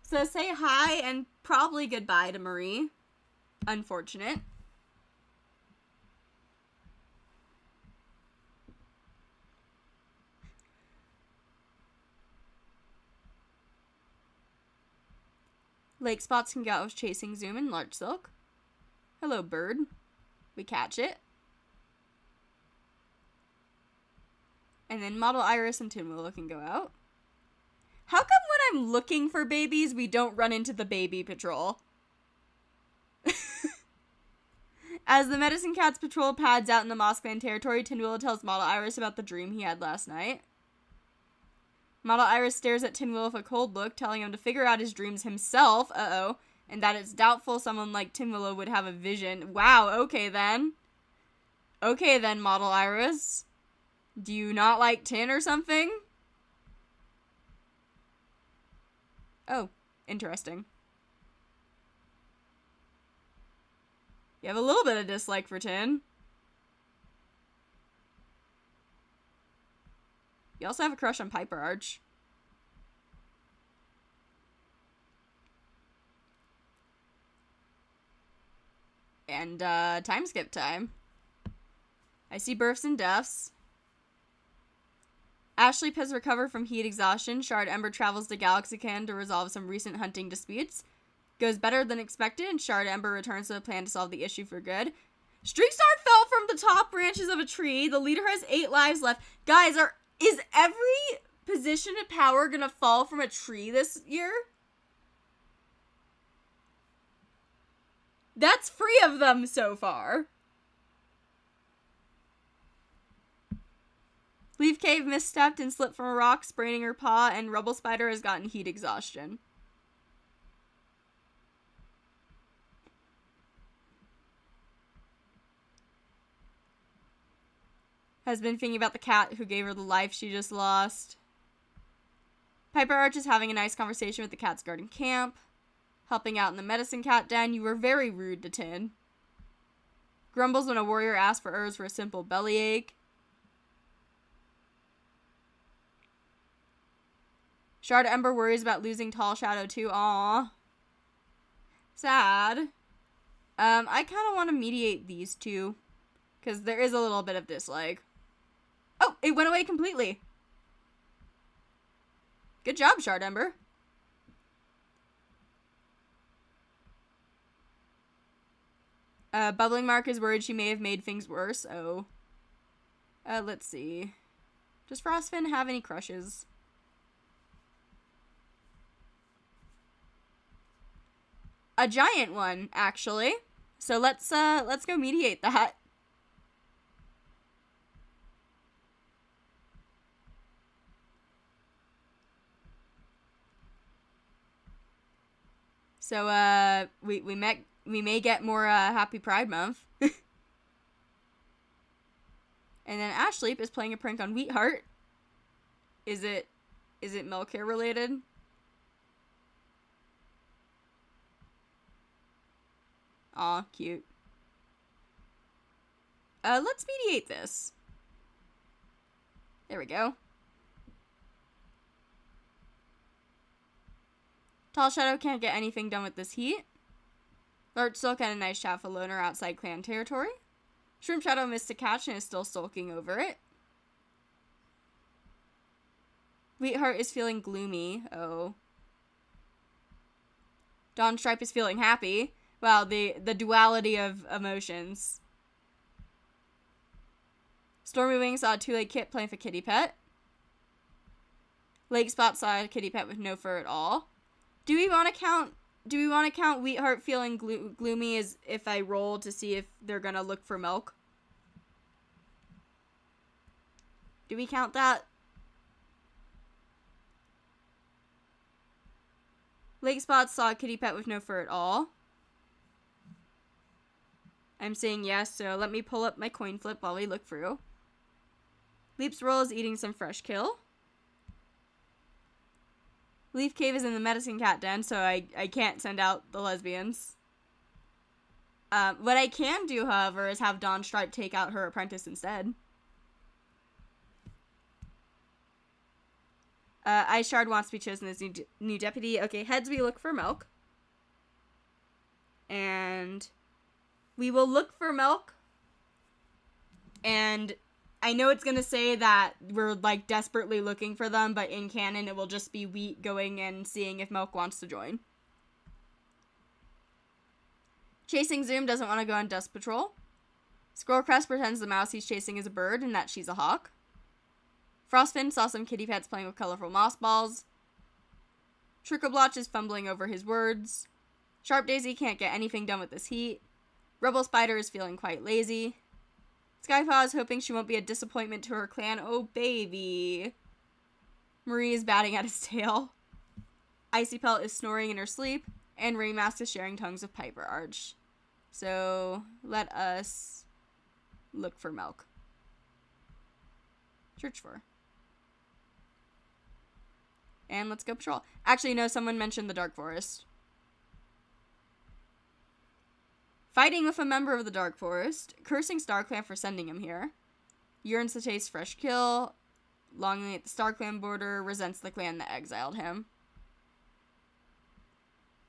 So say hi and probably goodbye to Marie. Unfortunate. Lake Spots can go with Chasing Zoom and Larch Silk. Hello, bird. We catch it. And then Model Iris and Tin Willow can go out. How come when I'm looking for babies, we don't run into the baby patrol? As the Medicine Cat's patrol pads out in the MossClan territory, Tin Willow tells Model Iris about the dream he had last night. Model Iris stares at Tin Willow with a cold look, telling him to figure out his dreams himself, and that it's doubtful someone like Tin Willow would have a vision. Wow, okay then. Okay then, Model Iris. Do you not like Tin or something? Oh, interesting. You have a little bit of dislike for Tin. You also have a crush on Piper Arch. And, time skip time. I see births and deaths. Ashley has recovered from heat exhaustion. Shard Ember travels to Galaxy Clan to resolve some recent hunting disputes. Goes better than expected, and Shard Ember returns to the plan to solve the issue for good. Streakstar fell from the top branches of a tree. The leader has 8 lives left. Guys, is every position of power gonna fall from a tree this year? That's 3 of them so far. Leaf Cave misstepped and slipped from a rock, spraining her paw, and Rubble Spider has gotten heat exhaustion. Has been thinking about the cat who gave her the life she just lost. Piper Arch is having a nice conversation with the cats guarding camp. Helping out in the medicine cat den. You were very rude to Tin. Grumbles when a warrior asks for herbs for a simple bellyache. Shard Ember worries about losing Tall Shadow too. Aww. Sad. I kind of want to mediate these two. Because there is a little bit of dislike. Oh, it went away completely. Good job, Shard Ember. Bubbling Mark is worried she may have made things worse. Oh. Let's see. Does Frostfin have any crushes? a giant one, actually. So let's go mediate that. So we may get more Happy Pride Month. And then Ashleep is playing a prank on Wheatheart. Is it milk hair related? Aw, cute. Let's mediate this. There we go. Tall Shadow can't get anything done with this heat. Large Silk had a nice chat with Loner outside clan territory. Shrimp Shadow missed a catch and is still sulking over it. Wheatheart is feeling gloomy. Oh. Dawn Stripe is feeling happy. Wow, the duality of emotions. Stormy Wing saw a two-leg kit playing for Kitty Pet. Lake Spot saw a kitty pet with no fur at all. Do we want to count Wheatheart feeling gloomy as if I roll to see if they're gonna look for milk? Do we count that? Lake Spot saw a kitty pet with no fur at all. I'm saying yes, so let me pull up my coin flip while we look through. Leap's Roll is eating some fresh kill. Leaf Cave is in the medicine cat den, so I can't send out the lesbians. What I can do, however, is have Dawn Stripe take out her apprentice instead. Ice Shard wants to be chosen as new deputy. Okay, heads, we look for milk. And we will look for milk. And I know it's going to say that we're, like, desperately looking for them, but in canon it will just be Wheat going and seeing if Milk wants to join. Chasing Zoom doesn't want to go on dust patrol. Squirrelcrest pretends the mouse he's chasing is a bird and that she's a hawk. Frostfin saw some kitty pets playing with colorful moss balls. Trickleblotch is fumbling over his words. Sharp Daisy can't get anything done with this heat. Rebel Spider is feeling quite lazy. Skypaw is hoping she won't be a disappointment to her clan. Oh, baby. Marie is batting at his tail. Icy Pelt is snoring in her sleep. And Raymask is sharing tongues with Piper Arch. So, let us look for milk. Search for. And let's go patrol. Actually, no, someone mentioned the Dark Forest. Fighting with a member of the Dark Forest. Cursing StarClan for sending him here. Yearns to taste fresh kill. Longing at the StarClan border. Resents the clan that exiled him.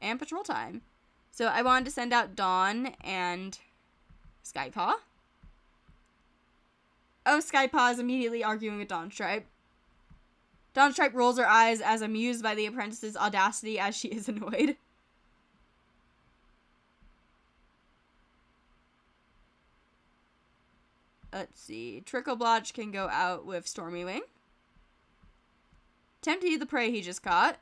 And patrol time. So I wanted to send out Dawn and Skypaw. Oh, Skypaw is immediately arguing with Dawn Stripe. Dawn Stripe rolls her eyes as amused by the apprentice's audacity as she is annoyed. Let's see. Trickleblotch can go out with Stormy Wing. Tempty the prey he just caught.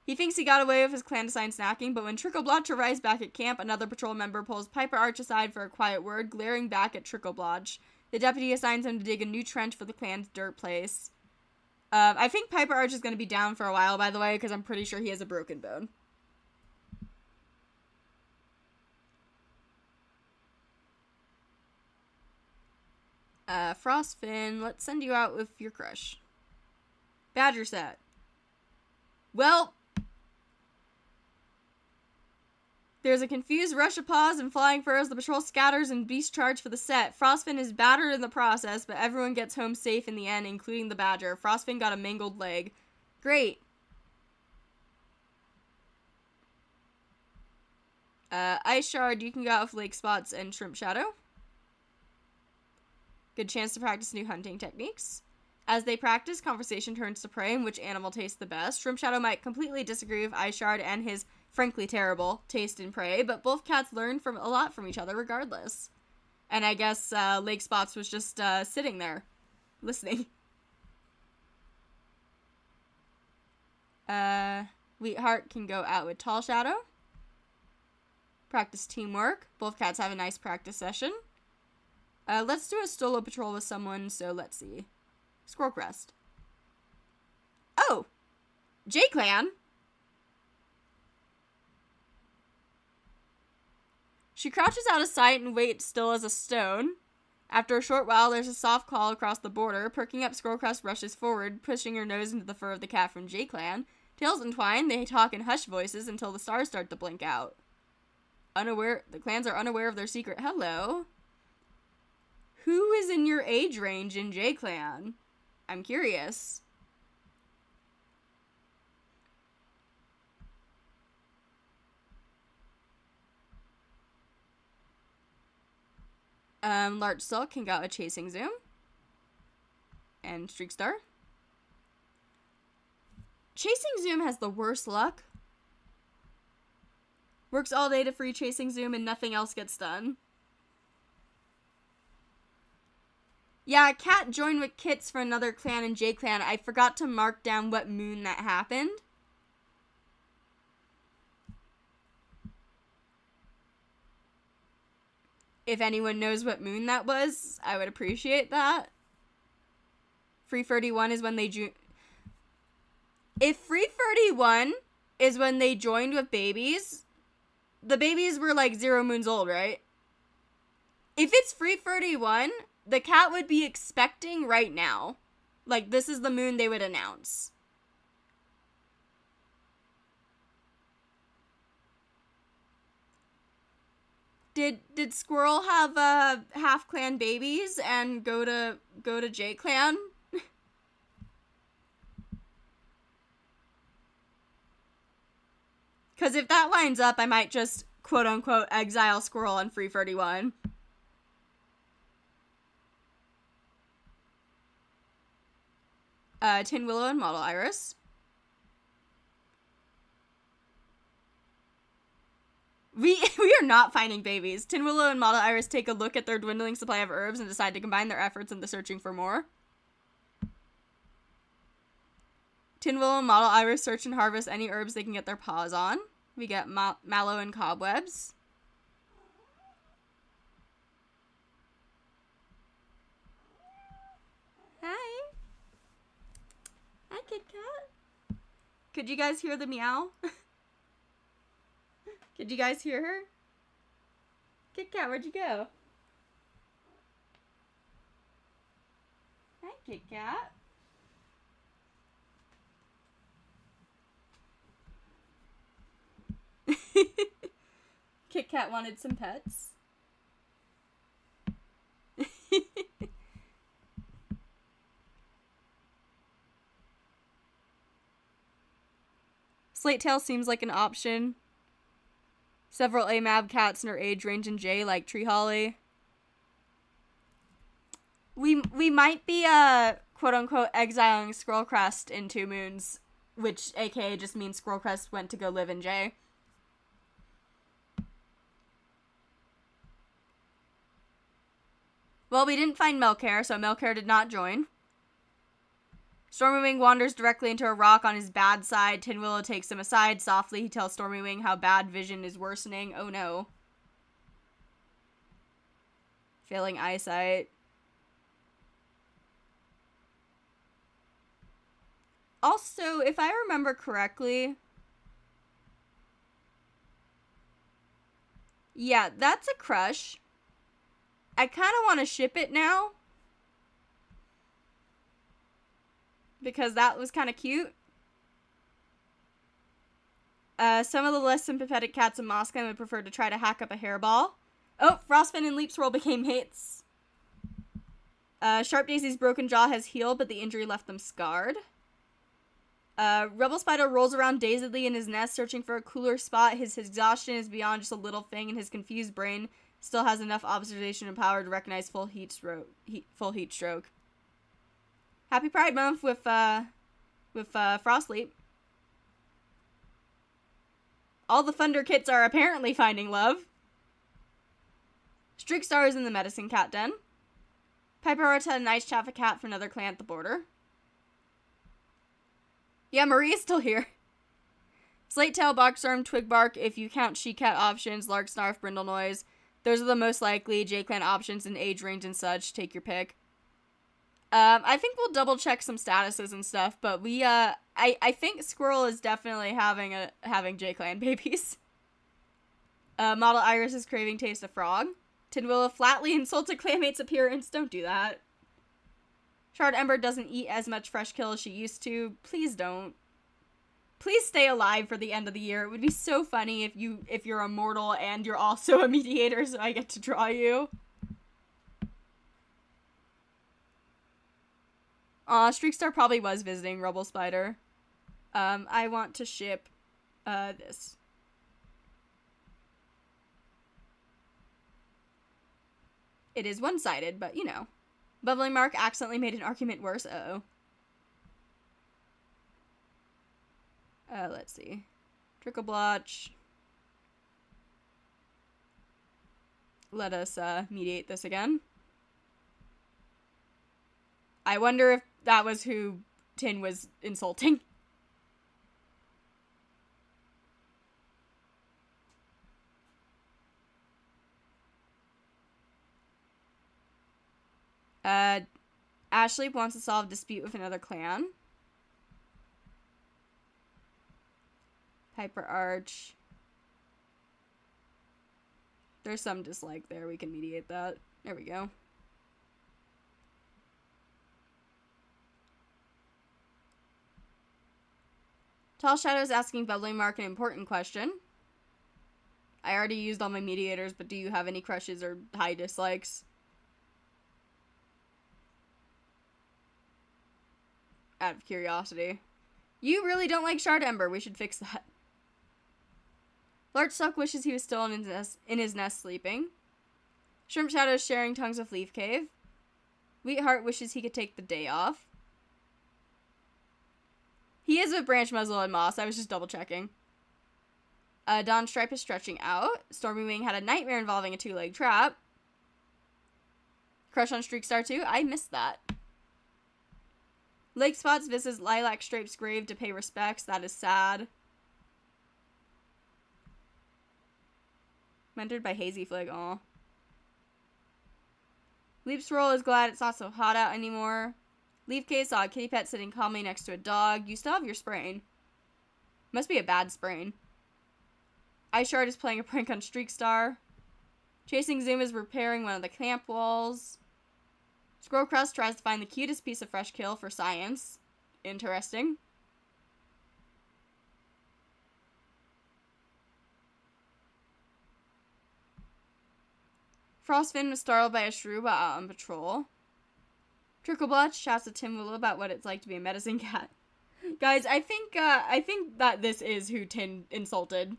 He thinks he got away with his clandestine snacking, but when Trickleblotch arrives back at camp, another patrol member pulls Piper Arch aside for a quiet word, glaring back at Trickleblotch. The deputy assigns him to dig a new trench for the clan's dirt place. I think Piper Arch is going to be down for a while, by the way, because I'm pretty sure he has a broken bone. Frostfin, let's send you out with your crush. Badger set. Well, there's a confused rush of paws and flying furs. The patrol scatters and beast charge for the set. Frostfin is battered in the process, but everyone gets home safe in the end, including the badger. Frostfin got a mangled leg. Great. Ice Shard, you can go out with Lake Spots and Shrimp Shadow. Good chance to practice new hunting techniques. As they practice, conversation turns to prey and which animal tastes the best. Shrimp Shadow might completely disagree with Ice Shard and his frankly terrible taste in prey, but both cats learn a lot from each other regardless. And I guess Lake Spots was just sitting there, listening. Wheatheart can go out with Tall Shadow. Practice teamwork. Both cats have a nice practice session. Let's do a solo patrol with someone, so let's see. Squirrel Crest. Oh! J-Clan! She crouches out of sight and waits still as a stone. After a short while, there's a soft call across the border. Perking up, Squirrelcrest rushes forward, pushing her nose into the fur of the cat from J-Clan. Tails entwined, they talk in hushed voices until the stars start to blink out. The clans are unaware of their secret hello. Who is in your age range in J-Clan? I'm curious. Large Silk can go a Chasing Zoom. And Streakstar. Chasing Zoom has the worst luck. Works all day to free Chasing Zoom and nothing else gets done. Yeah, Cat joined with Kits for another clan in J-Clan. I forgot to mark down what moon that happened. If anyone knows what moon that was, I would appreciate that. Free 31 is when they If Free 31 is when they joined with babies, the babies were like 0 moons old, right? If it's Free 31, the cat would be expecting right now. Like, this is the moon they would announce. Did Squirrel have half clan babies and go to J Clan? Because if that lines up, I might just quote unquote exile Squirrel on Free 31. Tin Willow and Model Iris. We are not finding babies. Tin Willow and Model Iris take a look at their dwindling supply of herbs and decide to combine their efforts into searching for more. Tin Willow and Model Iris search and harvest any herbs they can get their paws on. We get mallow and cobwebs. Hi. Hi, Kit Kat. Could you guys hear the meow? Did you guys hear her? Kit Kat, where'd you go? Hi, Kit Kat. Kit Kat wanted some pets. Slate Tail seems like an option. Several AMAB cats in her age range in J, like Tree Holly. We might be, quote-unquote, exiling Squirrelcrest in 2 moons, which aka just means Squirrelcrest went to go live in J. Well, we didn't find Melcare, so Melcare did not join. Stormywing wanders directly into a rock on his bad side. Tin Willow takes him aside. Softly, he tells Stormywing how bad vision is worsening. Oh no. Failing eyesight. Also, if I remember correctly... Yeah, that's a crush. I kind of want to ship it now. Because that was kind of cute. Some of the less sympathetic cats in MossClan would prefer to try to hack up a hairball. Oh, Frostfin and Leap Swirl became mates. Sharp Daisy's broken jaw has healed, but the injury left them scarred. Rebel Spider rolls around dazedly in his nest, searching for a cooler spot. His exhaustion is beyond just a little thing, and his confused brain still has enough observation and power to recognize full heat stroke. Happy Pride Month with Frostleap. All the Thunder Kits are apparently finding love. Streakstar is in the medicine cat den. Piper Roach had a nice chat with a cat from another clan at the border. Yeah, Marie is still here. Slate Tail, Boxworm, Twigbark, if you count She-Cat options, Lark, Snarf, Brindle Noise. Those are the most likely J-Clan options in age range and such. Take your pick. I think we'll double check some statuses and stuff, but I think Squirrel is definitely having J-Clan babies. Model Iris is craving Taste of Frog. Tidwilla flatly insulted Claymate's appearance. Don't do that. Shard Ember doesn't eat as much fresh kill as she used to. Please don't. Please stay alive for the end of the year. It would be so funny if you're a mortal and you're also a mediator, so I get to draw you. Streakstar probably was visiting Rubble Spider. I want to ship this. It is one-sided, but you know. Bubbling Mark accidentally made an argument worse. Uh-oh. Let's see. Trickle Blotch. Let us mediate this again. I wonder if that was who Tin was insulting. Ashley wants to solve a dispute with another clan. Piper Arch. There's some dislike there. We can mediate that. There we go. Tall Shadow's asking Bubbling Mark an important question. I already used all my mediators, but do you have any crushes or high dislikes? Out of curiosity. You really don't like Shard Ember. We should fix that. Larch Suck wishes he was still in his nest sleeping. Shrimp Shadow is sharing tongues with Leaf Cave. Wheatheart wishes he could take the day off. He is with Branch Muzzle and Moss. I was just double checking. Dawn Stripe is stretching out. Stormy Wing had a nightmare involving a 2-leg trap. Crush on Streakstar 2. I missed that. Lake Spots visits Lilac Stripe's grave to pay respects. That is sad. Mentored by Hazy Flag. Aw. Leaps Roll is glad it's not so hot out anymore. Leaf Case saw a kitty pet sitting calmly next to a dog. You still have your sprain. Must be a bad sprain. Ice Shard is playing a prank on Streakstar. Chasing Zoom is repairing one of the camp walls. Squirrel Crust tries to find the cutest piece of fresh kill for science. Interesting. Frostfin was startled by a shrew while out on patrol. Tricklebotch shouts to Tim Willow about what it's like to be a medicine cat. Guys, I think that this is who Tin insulted.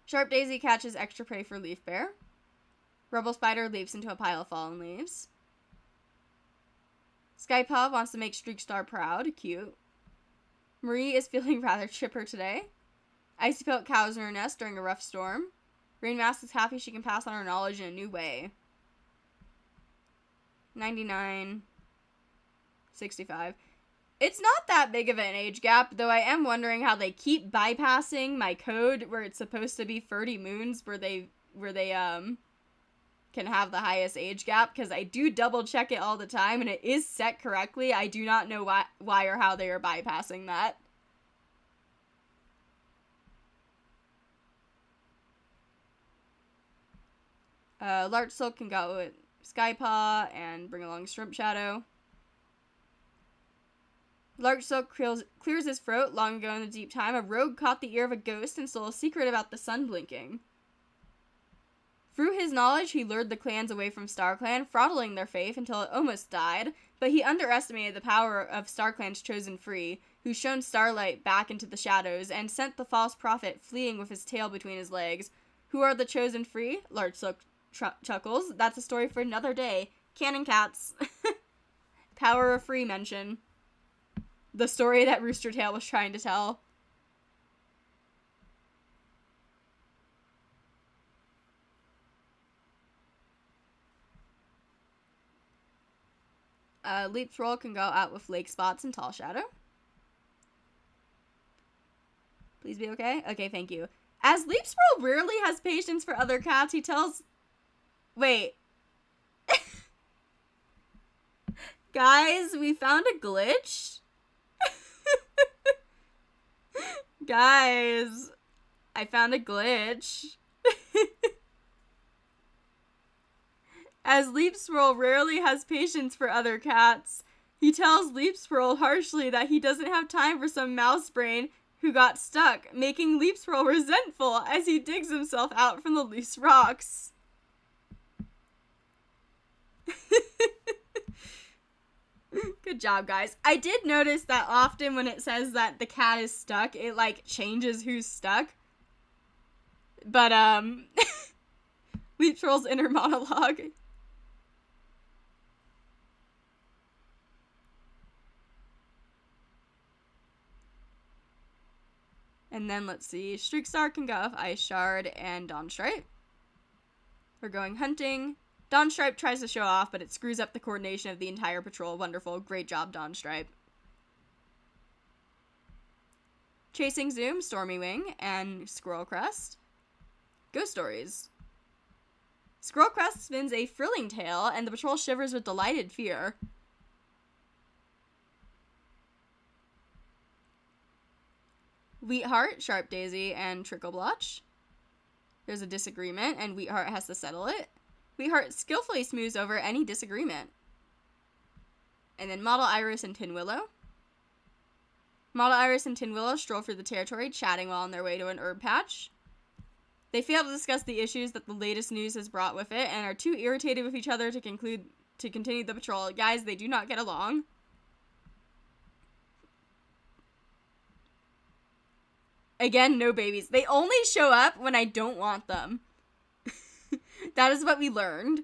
Sharp Daisy catches extra prey for Leaf Bear. Rubble Spider leaps into a pile of fallen leaves. Skypaw wants to make Streakstar proud. Cute. Marie is feeling rather chipper today. Icy Pelt cows in her nest during a rough storm. Rain Mask is happy she can pass on her knowledge in a new way. 99. 65. It's not that big of an age gap, though I am wondering how they keep bypassing my code where it's supposed to be 30 moons where they can have the highest age gap, because I do double check it all the time and it is set correctly. I do not know why or how they are bypassing that. Larch Silk can go with Skypaw and bring along Shrimp Shadow. Larch Silk clears his throat. Long ago in the deep time, a rogue caught the ear of a ghost and stole a secret about the sun blinking. Through his knowledge, he lured the clans away from StarClan, throttling their faith until it almost died, but he underestimated the power of StarClan's chosen free, who shone starlight back into the shadows and sent the false prophet fleeing with his tail between his legs. Who are the chosen free? Larch Silk chuckles. That's a story for another day. Canon Cats. Power of free mention. The story that Rooster Tail was trying to tell. Leap Troll can go out with Lake Spots and Tall Shadow. Please be okay? Okay, thank you. As Leap Troll rarely has patience for other cats, he tells... Wait. Guys, we found a glitch. Guys, I found a glitch. As Leap Swirl rarely has patience for other cats, he tells Leap Swirl harshly that he doesn't have time for some mouse brain who got stuck, making Leap Swirl resentful as he digs himself out from the loose rocks. Good job, guys. I did notice that often when it says that the cat is stuck, it, like, changes who's stuck. But, Leap Troll's inner monologue. And then, let's see, Streakstar can go with Ice Shard and Dawn Stripe. We're going hunting. Dawn Stripe tries to show off, but it screws up the coordination of the entire patrol. Wonderful. Great job, Dawn Stripe. Chasing Zoom, Stormy Wing, and Squirrel Crest. Ghost Stories. Squirrel Crest spins a thrilling tale, and the patrol shivers with delighted fear. Wheatheart, Sharp Daisy, and Trickle Blotch. There's a disagreement, and Wheatheart has to settle it. Wheatheart skillfully smooths over any disagreement. And then Model Iris and Tin Willow. Model Iris and Tin Willow stroll through the territory, chatting while on their way to an herb patch. They fail to discuss the issues that the latest news has brought with it, and are too irritated with each other to continue the patrol. Guys, they do not get along. Again, no babies. They only show up when I don't want them. That is what we learned.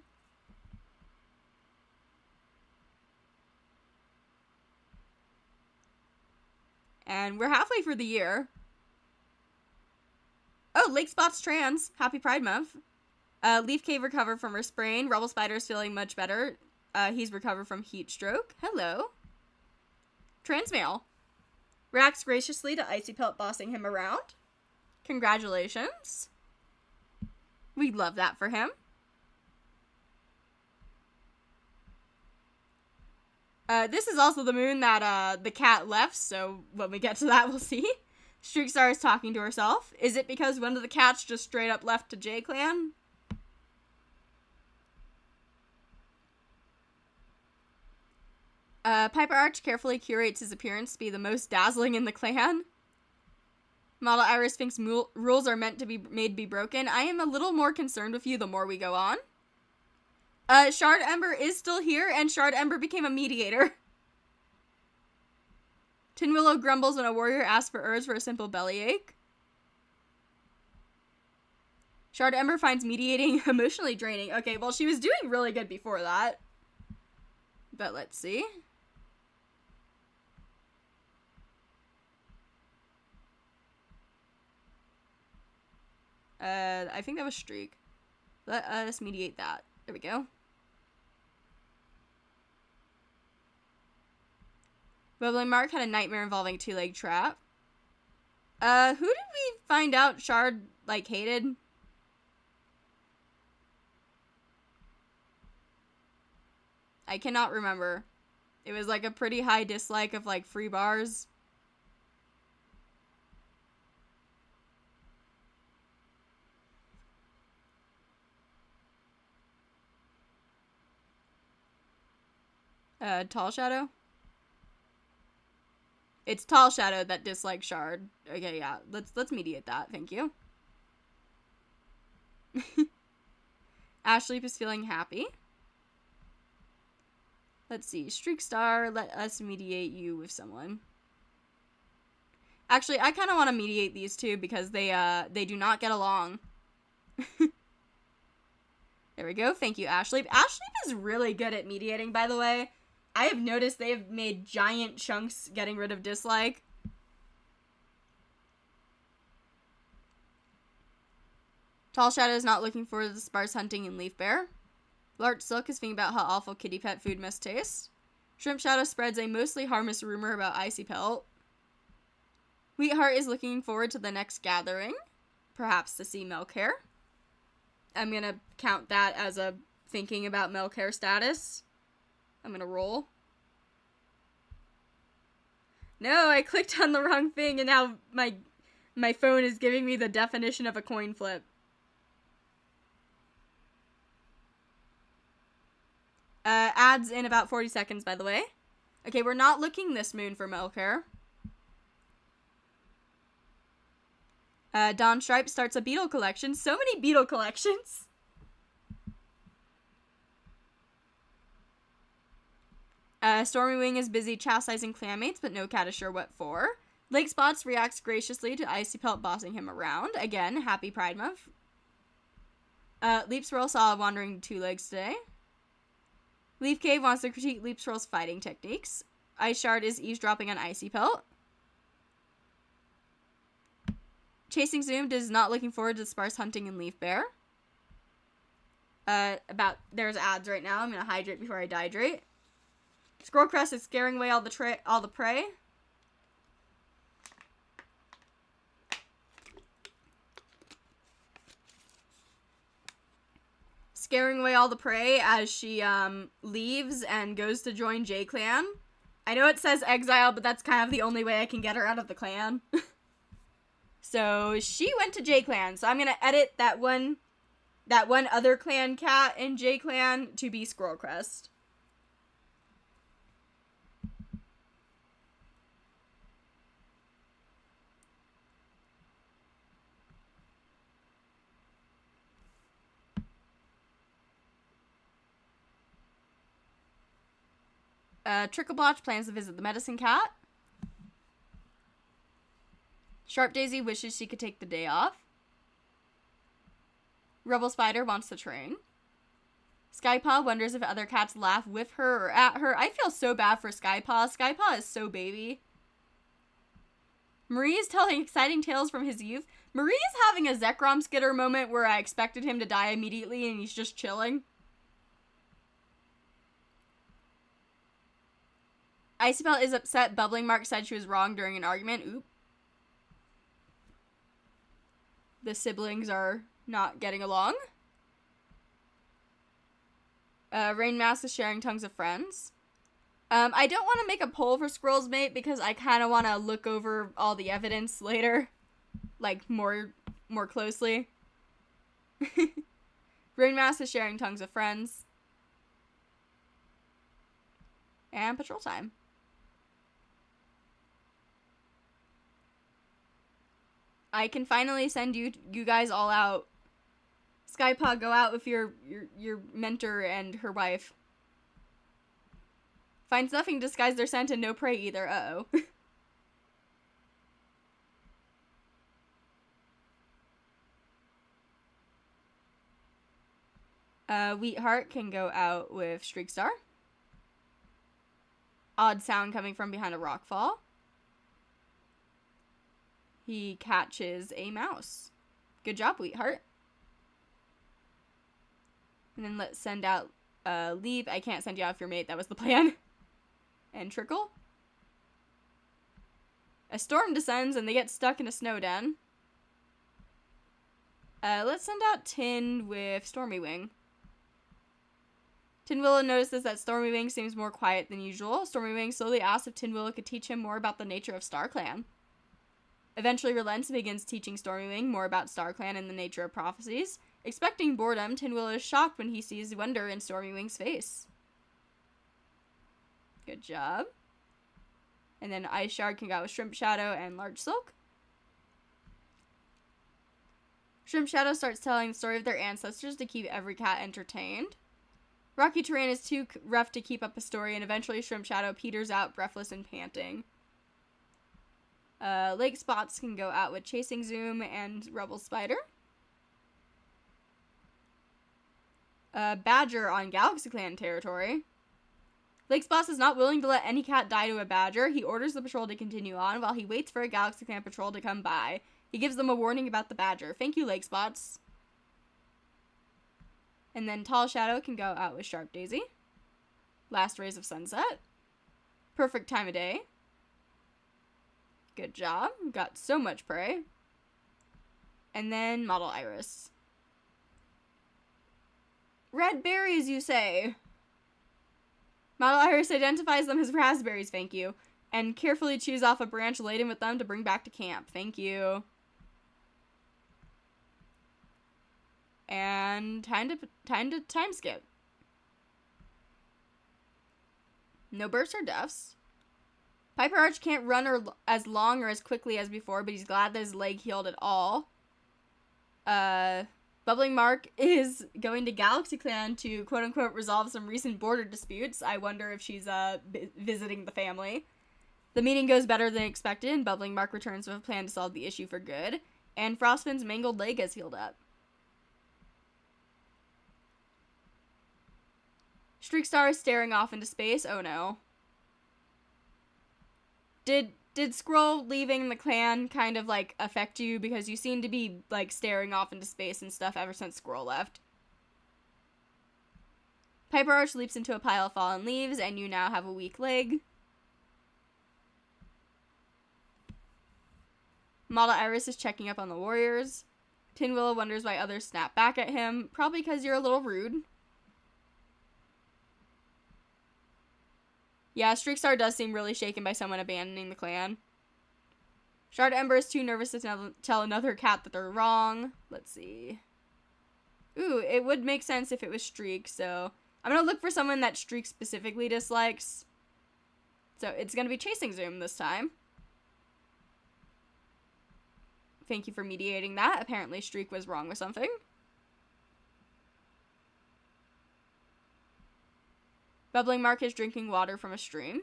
And we're halfway through the year. Oh, Lake Spot's trans. Happy Pride Month. Leaf Cave recovered from her sprain. Rebel Spider's feeling much better. He's recovered from heat stroke. Hello. Trans male. Reacts graciously to Icy Pelt bossing him around. Congratulations. We love that for him. This is also the moon that the cat left, so when we get to that, we'll see. Streakstar is talking to herself. Is it because one of the cats just straight up left to J-Clan? Piper Arch carefully curates his appearance to be the most dazzling in the clan. Model Iris thinks rules are meant to be made to be broken. I am a little more concerned with you the more we go on. Shard Ember is still here, and Shard Ember became a mediator. Tin Willow grumbles when a warrior asks for herbs for a simple bellyache. Shard Ember finds mediating emotionally draining. Okay, well, she was doing really good before that. But let's see. I think that was Streak. Let us mediate that. There we go. Bubbling Mark had a nightmare involving a two-leg trap. Who did we find out Shard, like, hated? I cannot remember. It was, like, a pretty high dislike of, like, free bars. Tall Shadow? It's Tall Shadow that dislikes Shard. Okay, yeah. Let's mediate that. Thank you. Ashleep is feeling happy. Let's see. Streakstar, let us mediate you with someone. Actually, I kind of want to mediate these two because they do not get along. There we go. Thank you, Ashleep. Ashleep is really good at mediating, by the way. I have noticed they have made giant chunks getting rid of dislike. Tall Shadow is not looking forward to the sparse hunting in Leaf Bear. Larch Silk is thinking about how awful kitty pet food must taste. Shrimp Shadow spreads a mostly harmless rumor about Icy Pelt. Wheatheart is looking forward to the next gathering, perhaps to see milk hair. I'm gonna count that as a thinking about milk hair status. I'm gonna roll. No, I clicked on the wrong thing and now my phone is giving me the definition of a coin flip. Ads in about 40 seconds, by the way. Okay, we're not looking this moon for milk hair. Dawn Stripe starts a beetle collection. So many beetle collections. Stormy Wing is busy chastising clanmates, but no cat is sure what for. Lake Spots reacts graciously to Icy Pelt bossing him around. Again, happy Pride Month. Leap Swirl saw a wandering two legs today. Leaf Cave wants to critique Leap Swirl's fighting techniques. Ice Shard is eavesdropping on Icy Pelt. Chasing Zoom is not looking forward to sparse hunting in Leaf Bear. There's ads right now. I'm gonna hydrate before I dehydrate. Squirrelcrest is scaring away all the prey. Scaring away all the prey as she leaves and goes to join J-Clan. I know it says exile, but that's kind of the only way I can get her out of the clan. So she went to J-Clan. So I'm gonna edit that one other clan cat in J-Clan to be Squirrelcrest. Trickleblotch plans to visit the medicine cat. Sharp Daisy wishes she could take the day off. Rebel Spider wants to train. Skypaw wonders if other cats laugh with her or at her. I feel so bad for Skypaw. Skypaw is so baby. Marie is telling exciting tales from his youth. Marie is having a Zekrom Skitter moment where I expected him to die immediately and he's just chilling. Icy Pelt is upset. Bubbling Mark said she was wrong during an argument. Oop. The siblings are not getting along. Rain Mask is sharing tongues of friends. I don't want to make a poll for Squirrel's Mate because I kind of want to look over all the evidence later. Like, more closely. Rain Mask is sharing tongues of friends. And patrol time. I can finally send you guys all out. Skypaw, go out with your mentor and her wife. Finds nothing to disguise their scent and no prey either. Uh-oh. Wheatheart can go out with Streakstar. Odd sound coming from behind a rock fall. He catches a mouse. Good job, Wheatheart. And then let's send out Leap. I can't send you out with your mate. That was the plan. And Trickle. A storm descends and they get stuck in a snow den. Let's send out Tin with Stormy Wing. Tin Willow notices that Stormy Wing seems more quiet than usual. Stormy Wing slowly asks if Tin Willow could teach him more about the nature of StarClan. Eventually relents and begins teaching Stormy Wing more about StarClan and the nature of prophecies. Expecting boredom, Tin Willow is shocked when he sees wonder in Stormy Wing's face. Good job. And then Ice Shard can go out with Shrimp Shadow and Large Silk. Shrimp Shadow starts telling the story of their ancestors to keep every cat entertained. Rocky terrain is too rough to keep up a story, and eventually Shrimp Shadow peters out, breathless and panting. Lake Spots can go out with Chasing Zoom and Rebel Spider. Badger on Galaxy Clan territory. Lake Spots is not willing to let any cat die to a badger. He orders the patrol to continue on while he waits for a Galaxy Clan patrol to come by. He gives them a warning about the badger. Thank you, Lake Spots. And then Tall Shadow can go out with Sharp Daisy. Last Rays of Sunset. Perfect time of day. Good job. Got so much prey. And then Model Iris. Red berries, you say? Model Iris identifies them as raspberries, thank you, and carefully chews off a branch laden with them to bring back to camp. Thank you. And time skip. No bursts or deaths. Piper Arch can't run as long or as quickly as before, but he's glad that his leg healed at all. Bubbling Mark is going to Galaxy Clan to quote-unquote resolve some recent border disputes. I wonder if she's visiting the family. The meeting goes better than expected, and Bubbling Mark returns with a plan to solve the issue for good. And Frostfin's mangled leg has healed up. Streakstar is staring off into space. Oh no. Did Skrull leaving the clan kind of, like, affect you? Because you seem to be, like, staring off into space and stuff ever since Skrull left. Piper Arch leaps into a pile of fallen leaves, and you now have a weak leg. Model Iris is checking up on the warriors. Tin Willow wonders why others snap back at him. Probably because you're a little rude. Yeah, Streakstar does seem really shaken by someone abandoning the clan. Shard Ember is too nervous to tell another cat that they're wrong. Let's see. Ooh, it would make sense if it was Streak, so I'm going to look for someone that Streak specifically dislikes. So it's going to be Chasing Zoom this time. Thank you for mediating that. Apparently Streak was wrong with something. Bubbling Mark is drinking water from a stream.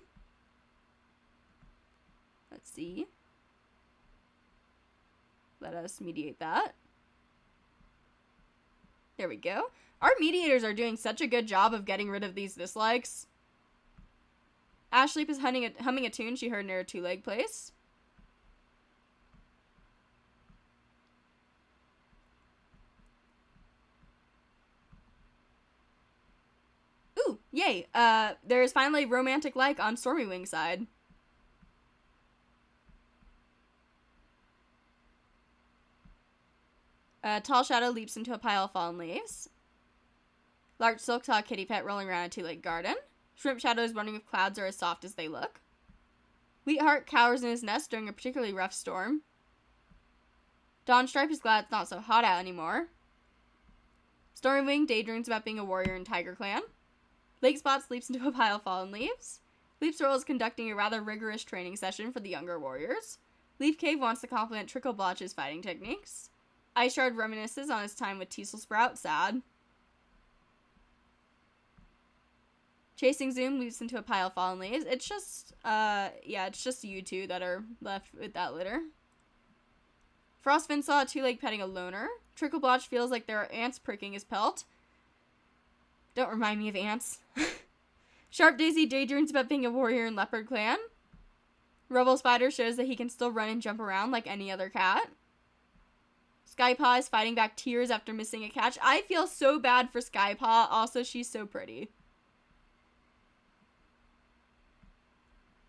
Let's see. Let us mediate that. There we go. Our mediators are doing such a good job of getting rid of these dislikes. Ashleep is humming a tune she heard near a two-leg place. Ooh, yay. There's finally romantic like on Stormywing's side. Tall Shadow leaps into a pile of fallen leaves. Large Silk saw a kitty pet rolling around a two-legged garden. Shrimp Shadow is wondering if clouds are as soft as they look. Wheatheart cowers in his nest during a particularly rough storm. Dawnstripe is glad it's not so hot out anymore. Stormywing daydreams about being a warrior in Tiger Clan. Lake Spot sleeps into a pile of fallen leaves. Leaf Swirl is conducting a rather rigorous training session for the younger warriors. Leaf Cave wants to compliment Trickle Blotch's fighting techniques. Ice Shard reminisces on his time with Teasel Sprout, sad. Chasing Zoom leaps into a pile of fallen leaves. It's just, it's just you two that are left with that litter. Frostfin saw a two-leg petting a loner. Trickle Blotch feels like there are ants pricking his pelt. Don't remind me of ants. Sharp Daisy daydreams about being a warrior in Leopard Clan. Rubble Spider shows that he can still run and jump around like any other cat. Skypaw is fighting back tears after missing a catch. I feel so bad for Skypaw. Also, she's so pretty.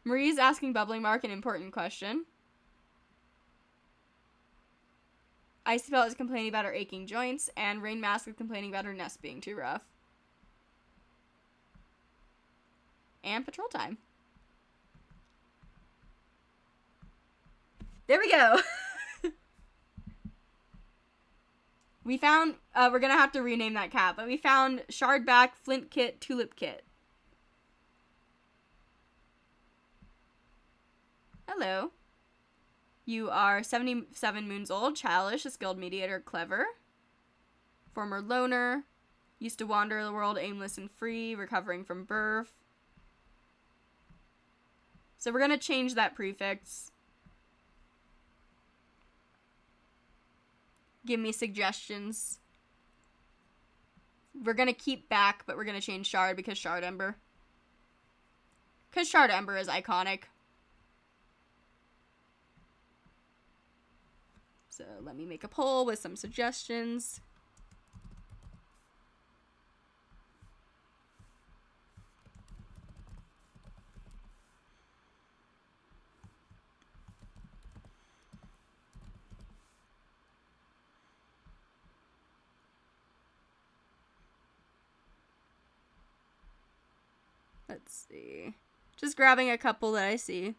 Marie is asking Bubbling Mark an important question. Icebelt is complaining about her aching joints, and Rain Mask is complaining about her nest being too rough. And patrol time. There we go. We found, we're gonna have to rename that cat, but we found Shardback, Flint Kit, Tulip Kit. Hello. You are 77 moons old, childish, a skilled mediator, clever. Former loner. Used to wander the world aimless and free, recovering from birth. So we're gonna change that prefix. Give me suggestions. We're gonna keep back, but we're gonna change Shard because Shard Ember. Because Shard Ember is iconic. So let me make a poll with some suggestions. Let's see. Just grabbing a couple that I see.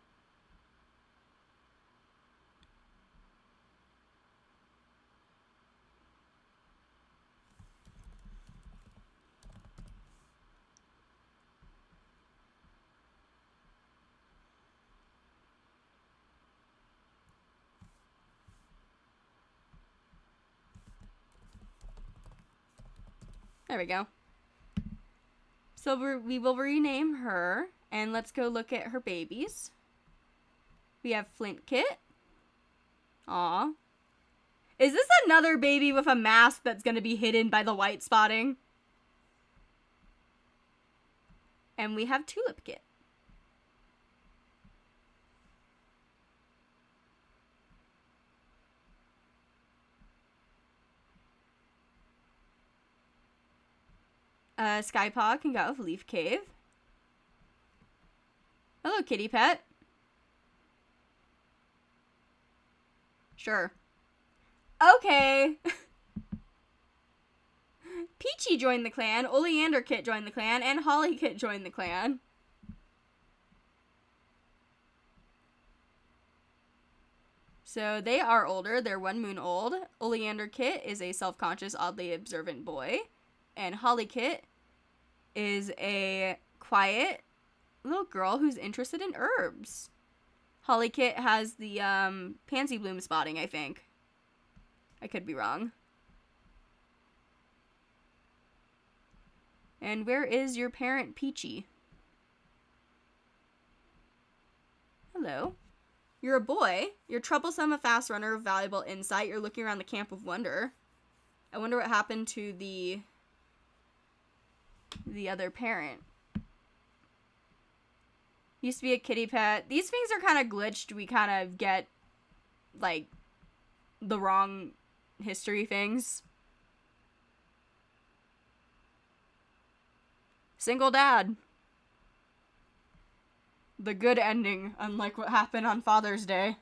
There we go. So we will rename her, and let's go look at her babies. We have Flint Kit. Aw. Is this another baby with a mask that's going to be hidden by the white spotting? And we have Tulip Kit. Skypaw can go with Leaf Cave. Hello, kitty pet. Sure. Okay. Peachy joined the clan, Oleander Kit joined the clan, and Holly Kit joined the clan. So they are older. They're 1 moon old. Oleander Kit is a self-conscious, oddly observant boy. And Holly Kit is a quiet little girl who's interested in herbs. Holly Kit has the pansy bloom spotting, I think. I could be wrong. And where is your parent, Peachy? Hello. You're a boy. You're troublesome, a fast runner, of valuable insight. You're looking around the camp of wonder. I wonder what happened to the other parent. Used to be a kitty pet. These things are kind of glitched. We kind of get, like, the wrong history things. Single dad. The good ending, unlike what happened on Father's Day.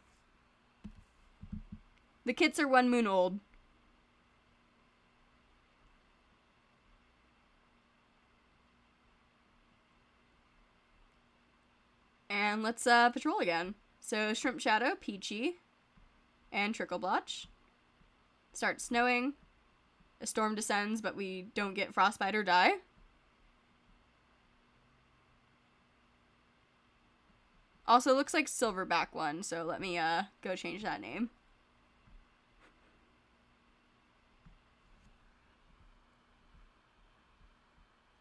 The kits are 1 moon old. And let's patrol again. So Shrimp Shadow, Peachy, and Trickle Blotch. Starts snowing. A storm descends, but we don't get frostbite or die. Also looks like Silverback one, so let me go change that name.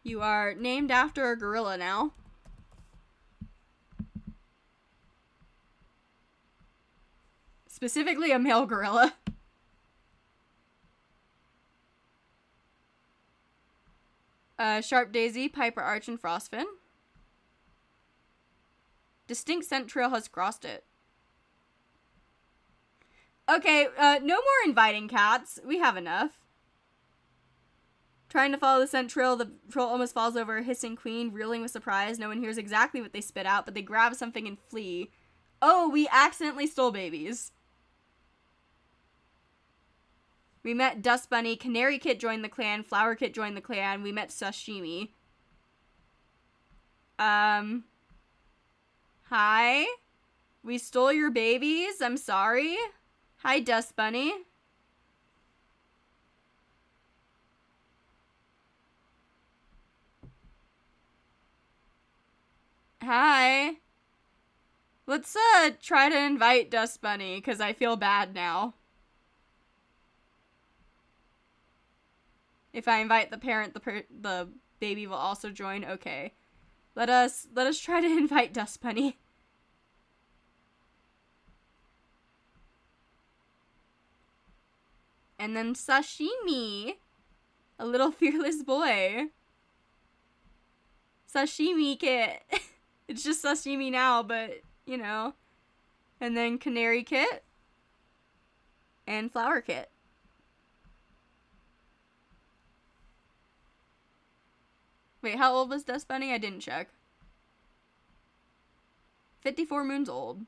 You are named after a gorilla now. Specifically a male gorilla. Sharp Daisy, Piper Arch, and Frostfin. Distinct scent trail has crossed it. Okay, no more inviting cats. We have enough. Trying to follow the scent trail, the patrol almost falls over a hissing queen, reeling with surprise. No one hears exactly what they spit out, but they grab something and flee. Oh, we accidentally stole babies. We met Dust Bunny, Canary Kit joined the clan, Flower Kit joined the clan, we met Sashimi. Hi? We stole your babies? I'm sorry. Hi, Dust Bunny. Hi. Let's, try to invite Dust Bunny, because I feel bad now. If I invite the parent, the baby will also join. Okay. Let us try to invite Dust Bunny. And then Sashimi. A little fearless boy. Sashimi Kit. It's just Sashimi now, but, you know. And then Canary Kit. And Flower Kit. Wait, how old was Dust Bunny? I didn't check. 54 moons old.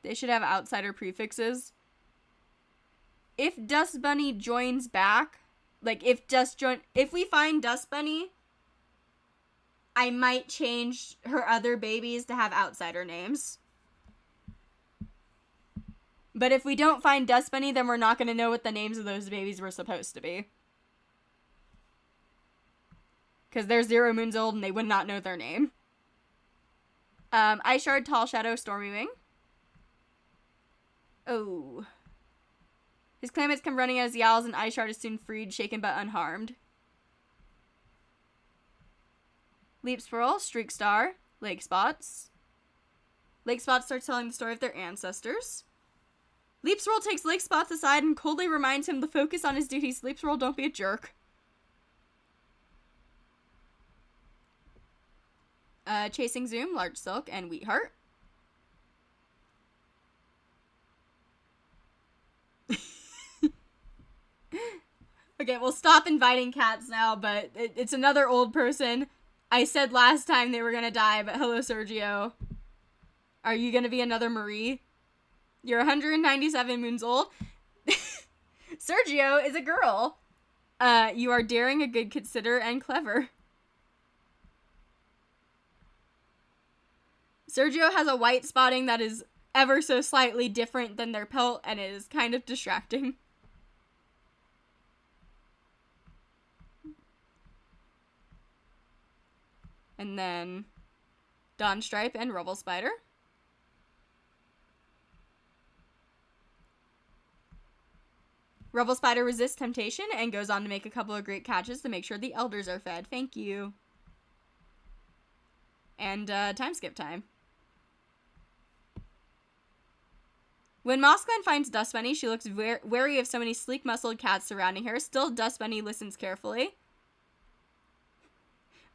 They should have outsider prefixes. if Dust Bunny joins back, like, if we find Dust Bunny, I might change her other babies to have outsider names. But if we don't find Dust Bunny, then we're not going to know what the names of those babies were supposed to be. Because they're 0 moons old and they would not know their name. Ice Shard, Tall Shadow, Stormy Wing. Oh. His clanmates come running as yowls and Ice Shard is soon freed, shaken but unharmed. Leap Swirl, Streakstar, Lake Spots. Lake Spots starts telling the story of their ancestors. Leap Swirl takes Lake Spots aside and coldly reminds him to focus on his duties. Leap Swirl, don't be a jerk. Chasing Zoom, Large Silk, and Wheatheart. Okay, we'll stop inviting cats now, but it's another old person. I said last time they were gonna die, but hello, Sergio. Are you gonna be another Marie? You're 197 moons old. Sergio is a girl. You are daring, a good considerate, and clever. Sergio has a white spotting that is ever so slightly different than their pelt, and it is kind of distracting. And then Dawn Stripe and Rubble Spider. Rubble Spider resists temptation and goes on to make a couple of great catches to make sure the elders are fed. Thank you. And time skip time. When MossClan finds Dust Bunny, she looks wary of so many sleek-muscled cats surrounding her. Still, Dust Bunny listens carefully.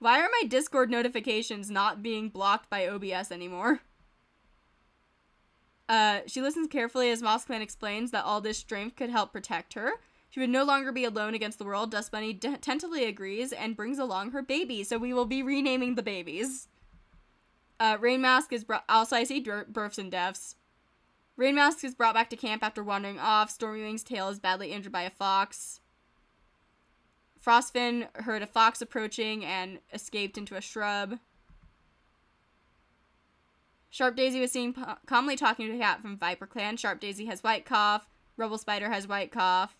Why are my Discord notifications not being blocked by OBS anymore? She listens carefully as MossClan explains that all this strength could help protect her. She would no longer be alone against the world. Dust Bunny tentatively agrees and brings along her baby, so we will be renaming the babies. Rain Mask is also, I see births and deaths. Rain Mask is brought back to camp after wandering off. Stormy Wing's tail is badly injured by a fox. Frostfin heard a fox approaching and escaped into a shrub. Sharp Daisy was seen calmly talking to a cat from Viper Clan. Sharp Daisy has white cough. Rubble Spider has white cough.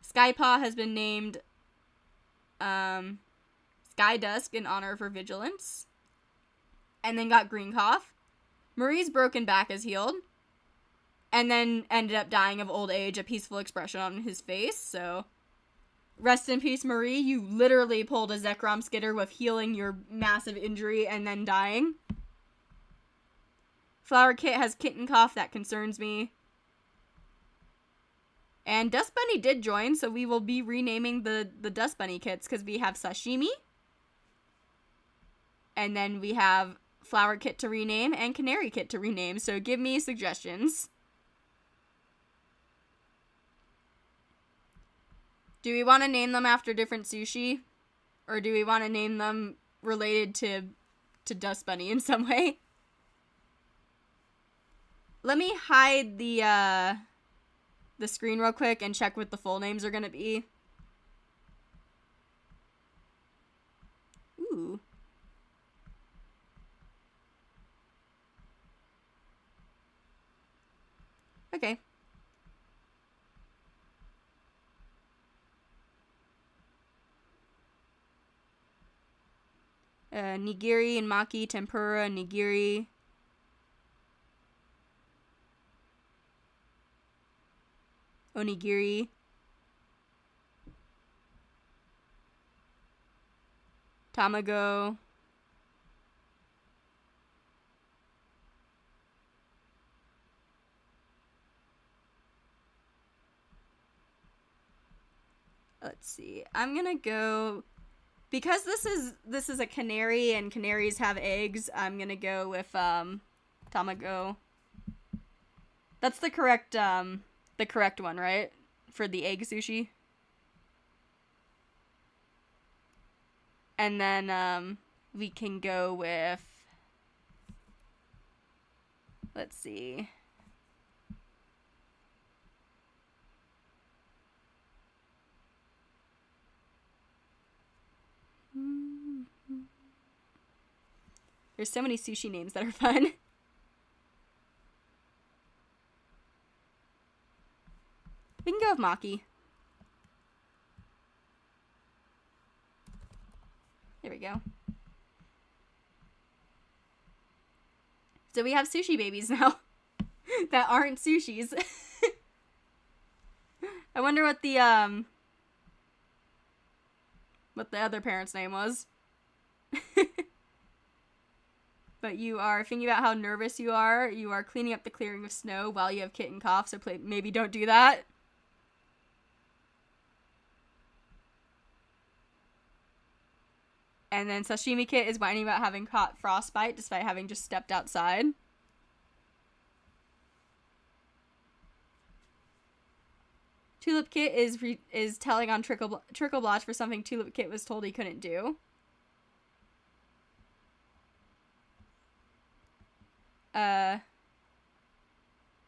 Skypaw has been named Sky Dusk in honor of her vigilance. And then got green cough. Marie's broken back is healed. And then ended up dying of old age, a peaceful expression on his face, so... Rest in peace, Marie. You literally pulled a Zekrom skitter with healing your massive injury and then dying. Flower Kit has kitten cough. That concerns me. And Dust Bunny did join, so we will be renaming the Dust Bunny kits because we have Sashimi. And then we have Flower Kit to rename and Canary Kit to rename, so give me suggestions. Do we want to name them after different sushi? Or do we want to name them related to Dust Bunny in some way? Let me hide the screen real quick and check what the full names are going to be. Ooh. Okay. Nigiri and maki, tempura, nigiri. Onigiri. Tamago. Let's see. I'm gonna go... Because this is a canary and canaries have eggs, I'm gonna go with Tamago. That's the correct one, right? For the egg sushi. And then we can go with, let's see. There's so many sushi names that are fun. We can go with Maki. There we go. So we have sushi babies now that aren't sushis. I wonder what the other parent's name was. But you are thinking about how nervous you are. You are cleaning up the clearing of snow while you have kitten cough, so maybe don't do that. And then Sashimi Kit is whining about having caught frostbite despite having just stepped outside. Tulip Kit is telling on Trickle Blotch for something Tulip Kit was told he couldn't do.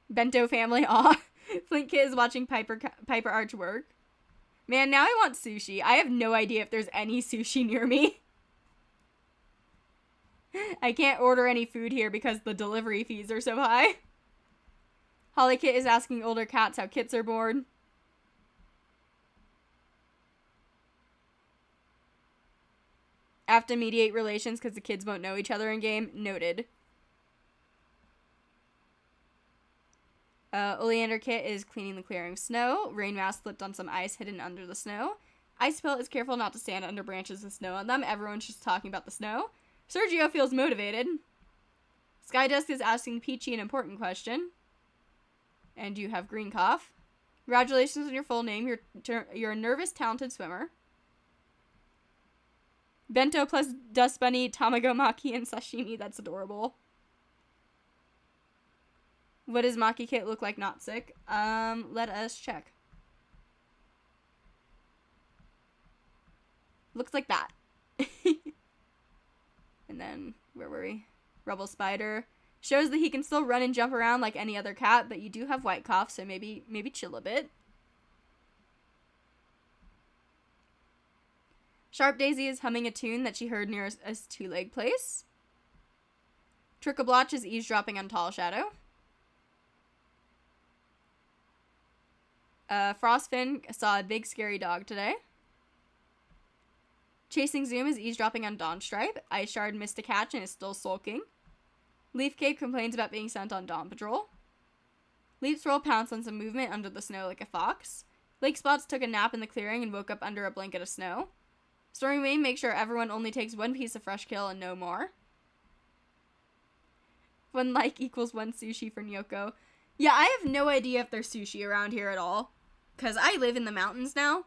Bento family, aw. Flint Kit is watching Piper Arch work. Man, now I want sushi. I have no idea if there's any sushi near me. I can't order any food here because the delivery fees are so high. Holly Kit is asking older cats how kits are born. I have to mediate relations because the kids won't know each other in game. Noted. Oleander Kit is cleaning the clearing of snow. Rain Mask slipped on some ice hidden under the snow. Ice Pill is careful not to stand under branches with snow on them. Everyone's just talking about the snow. Sergio feels motivated. Skydusk is asking Peachy an important question. And you have green cough. Congratulations on your full name. You're a nervous, talented swimmer. Bento plus Dust Bunny, Tamago Maki, and Sashimi. That's adorable. What does Maki Kit look like not sick? Let us check. Looks like that. And then, where were we? Rebel Spider. Shows that he can still run and jump around like any other cat, but you do have white cough, so maybe chill a bit. Sharp Daisy is humming a tune that she heard near a two-leg place. Trickle Blotch is eavesdropping on Tall Shadow. Frostfin saw a big scary dog today. Chasing Zoom is eavesdropping on Dawn Stripe. Ice Shard missed a catch and is still sulking. Leaf Cave complains about being sent on Dawn Patrol. Leaps Roll pounced on some movement under the snow like a fox. Lake Spots took a nap in the clearing and woke up under a blanket of snow. Stormy Wayne makes sure everyone only takes one piece of fresh kill and no more. 1 like equals 1 sushi for Nyoko. Yeah, I have no idea if there's sushi around here at all. Because I live in the mountains now.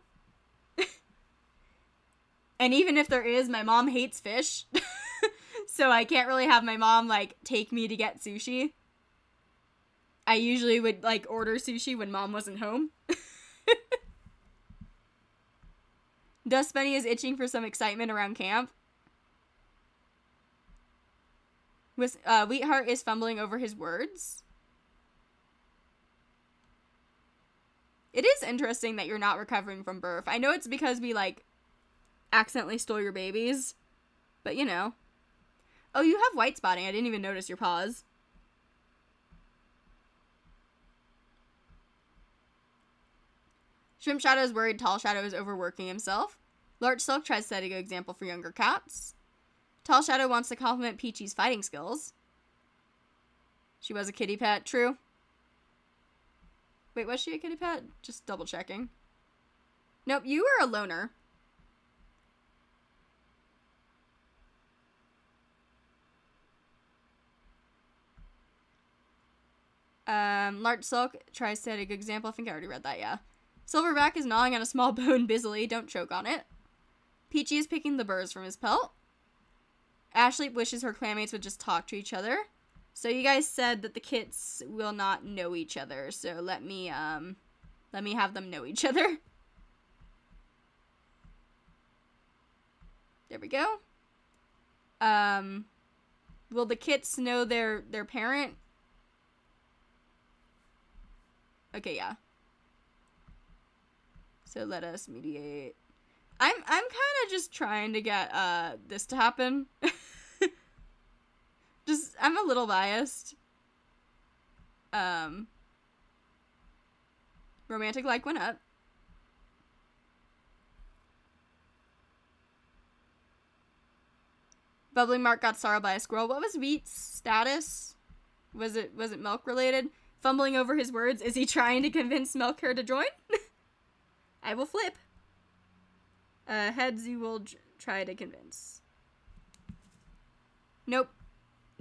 And even if there is, my mom hates fish. So I can't really have my mom, like, take me to get sushi. I usually would, like, order sushi when mom wasn't home. Dust Bunny is itching for some excitement around camp. Wheatheart is fumbling over his words. It is interesting that you're not recovering from birth. I know it's because we, like, accidentally stole your babies. But, you know. Oh, you have white spotting. I didn't even notice your paws. Shrimp Shadow is worried Tall Shadow is overworking himself. Larch Silk tries to set a good example for younger cats. Tall Shadow wants to compliment Peachy's fighting skills. She was a kitty pet. True. Wait, was she a kitty pet? Just double checking. Nope, you were a loner. Larch Silk tries to set a good example. I think I already read that, yeah. Silverback is gnawing on a small bone busily. Don't choke on it. Peachy is picking the burrs from his pelt. Ashley wishes her clanmates would just talk to each other. So you guys said that the kits will not know each other. So let me have them know each other. There we go. Will the kits know their parent? Okay, yeah. So let us mediate. I'm kind of just trying to get this to happen. Just, I'm a little biased. Romantic like went up. Bubbling Mark got startled by a squirrel. What was Wheat's status? Was it milk related? Fumbling over his words, is he trying to convince Milker to join? I will flip. Heads, you will try to convince. Nope.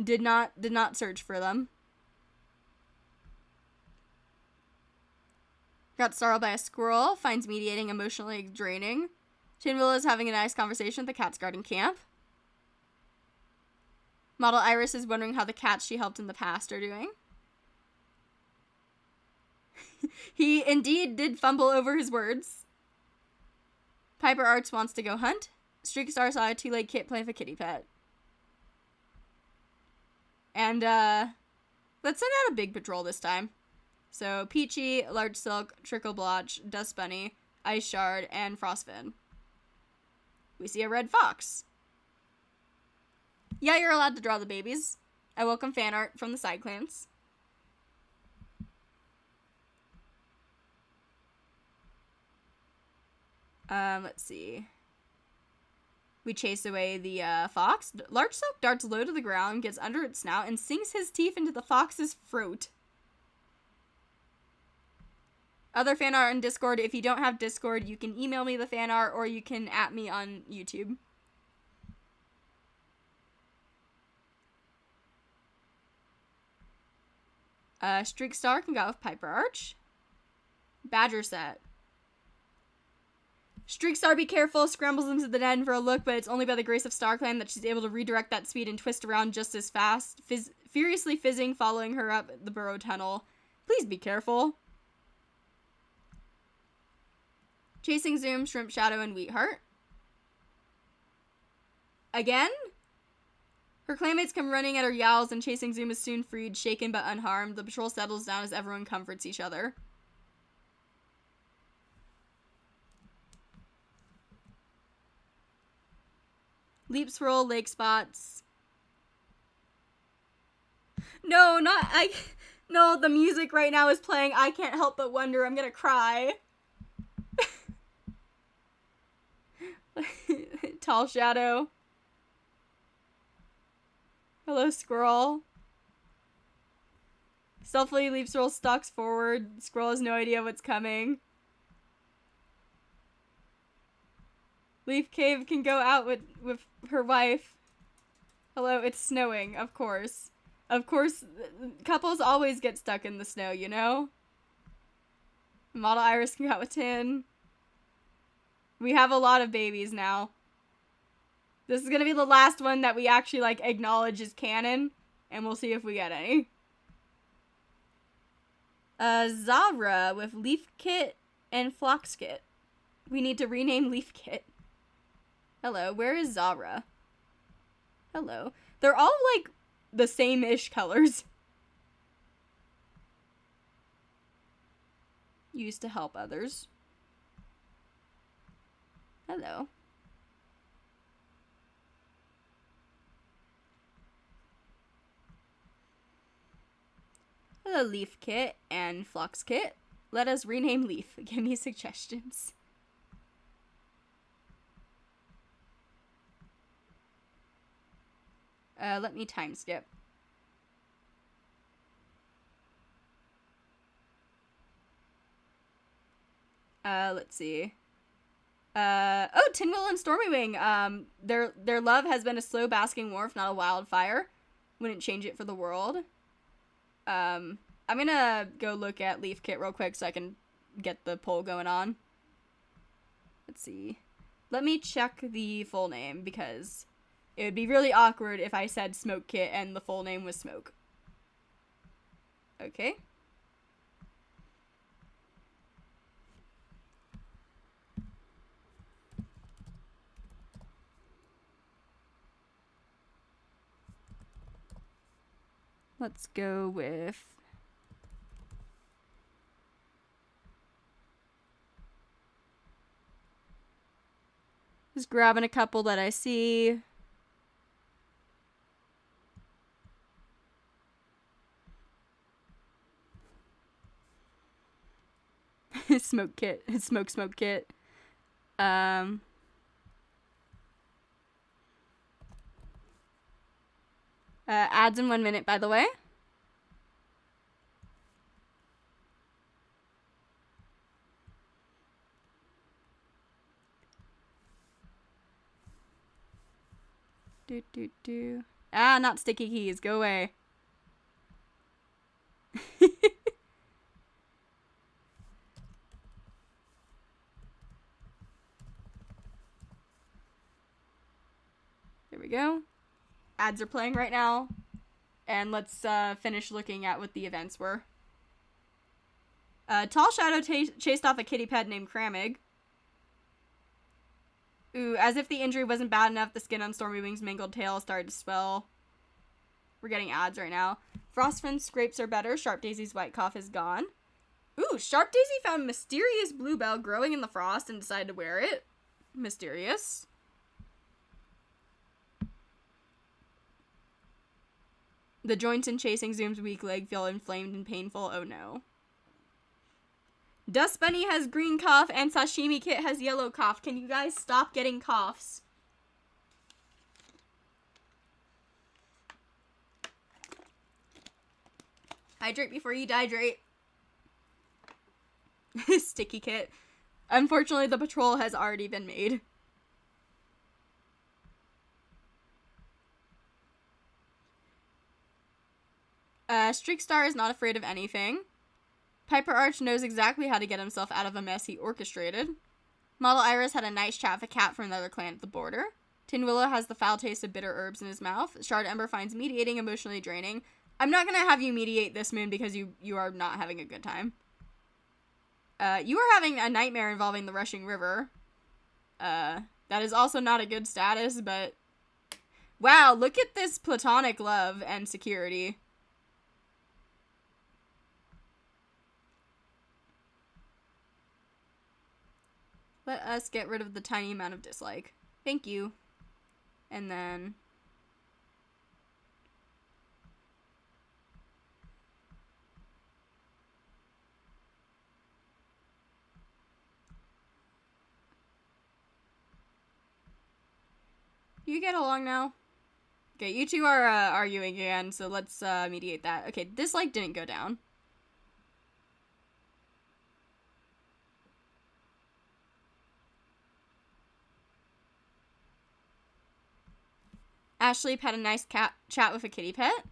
Did not search for them. Got startled by a squirrel. Finds mediating emotionally draining. Chinville is having a nice conversation at the Cats Garden camp. Model Iris is wondering how the cats she helped in the past are doing. He indeed did fumble over his words. Piper Arts wants to go hunt. Streakstar saw a two-legged kit play with a kitty pet. And, let's send out a big patrol this time. So, Peachy, Large Silk, Trickle Blotch, Dust Bunny, Ice Shard, and Frostfin. We see a red fox. Yeah, you're allowed to draw the babies. I welcome fan art from the side clans. Let's see. We chase away the fox. Large Silk darts low to the ground, gets under its snout, and sinks his teeth into the fox's throat. Other fan art on Discord. If you don't have Discord, you can email me the fan art, or you can @ me on YouTube. Streakstar can go with Piper Arch. Badger set. Streakstar, be careful, scrambles into the den for a look, but it's only by the grace of StarClan that she's able to redirect that speed and twist around just as fast, furiously fizzing, following her up the burrow tunnel. Please be careful. Chasing Zoom, Shrimp Shadow, and Wheatheart. Again? Her clanmates come running at her yowls, and Chasing Zoom is soon freed, shaken but unharmed. The patrol settles down as everyone comforts each other. Leap Swirl, Lake Spots. No, no, the music right now is playing I Can't Help But Wonder. I'm gonna cry. Tall Shadow. Hello, Squirrel. Stealthily, Leap Swirl stalks forward. Squirrel has no idea what's coming. Leaf Cave can go out with her wife. Hello, it's snowing, of course. Of course, couples always get stuck in the snow, you know? Model Iris can go out with Tin. We have a lot of babies now. This is gonna be the last one that we actually, like, acknowledge as canon, and we'll see if we get any. Zavra with Leaf Kit and Phlox Kit. We need to rename Leaf Kit. Hello, where is Zavra? Hello. They're all, like, the same-ish colors. Used to help others. Hello. Hello, Leaf Kit and Phlox Kit. Let us rename Leaf. Give me suggestions. Let me time skip. Let's see. Oh, Tinwil and Stormywing. Their love has been a slow basking warmth, not a wildfire. Wouldn't change it for the world. I'm gonna go look at Leaf Kit real quick so I can get the poll going on. Let's see. Let me check the full name, because it would be really awkward if I said Smoke Kit and the full name was Smoke. Okay. Let's go with... just grabbing a couple that I see. Smoke Kit. Smoke Kit. Ads in 1 minute, by the way. Ah, not sticky keys. Go away. There we go. Ads are playing right now. And let's finish looking at what the events were. Tall Shadow chased off a kitty pet named Cramig. Ooh, as if the injury wasn't bad enough, the skin on Stormy Wing's mangled tail started to swell. We're getting ads right now. Frostfin's scrapes are better. Sharp Daisy's white cough is gone. Ooh, Sharp Daisy found mysterious bluebell growing in the frost and decided to wear it. Mysterious. The joints in Chasing Zoom's weak leg feel inflamed and painful. Oh no. Dust Bunny has green cough and Sashimi Kit has yellow cough. Can you guys stop getting coughs? Hydrate before you dehydrate. Sticky Kit. Unfortunately, the patrol has already been made. Streakstar is not afraid of anything. Piper Arch knows exactly how to get himself out of a mess he orchestrated. Model Iris had a nice chat with a cat from another clan at the border. Tin Willow has the foul taste of bitter herbs in his mouth. Shard Ember finds mediating emotionally draining. I'm not going to have you mediate this moon because you are not having a good time. You are having a nightmare involving the rushing river. That is also not a good status, but... Wow, look at this platonic love and security. Let us get rid of the tiny amount of dislike. Thank you. And then... You get along now? Okay, you two are arguing again, so let's mediate that. Okay, dislike didn't go down. Ashley had a nice chat with a kitty pet.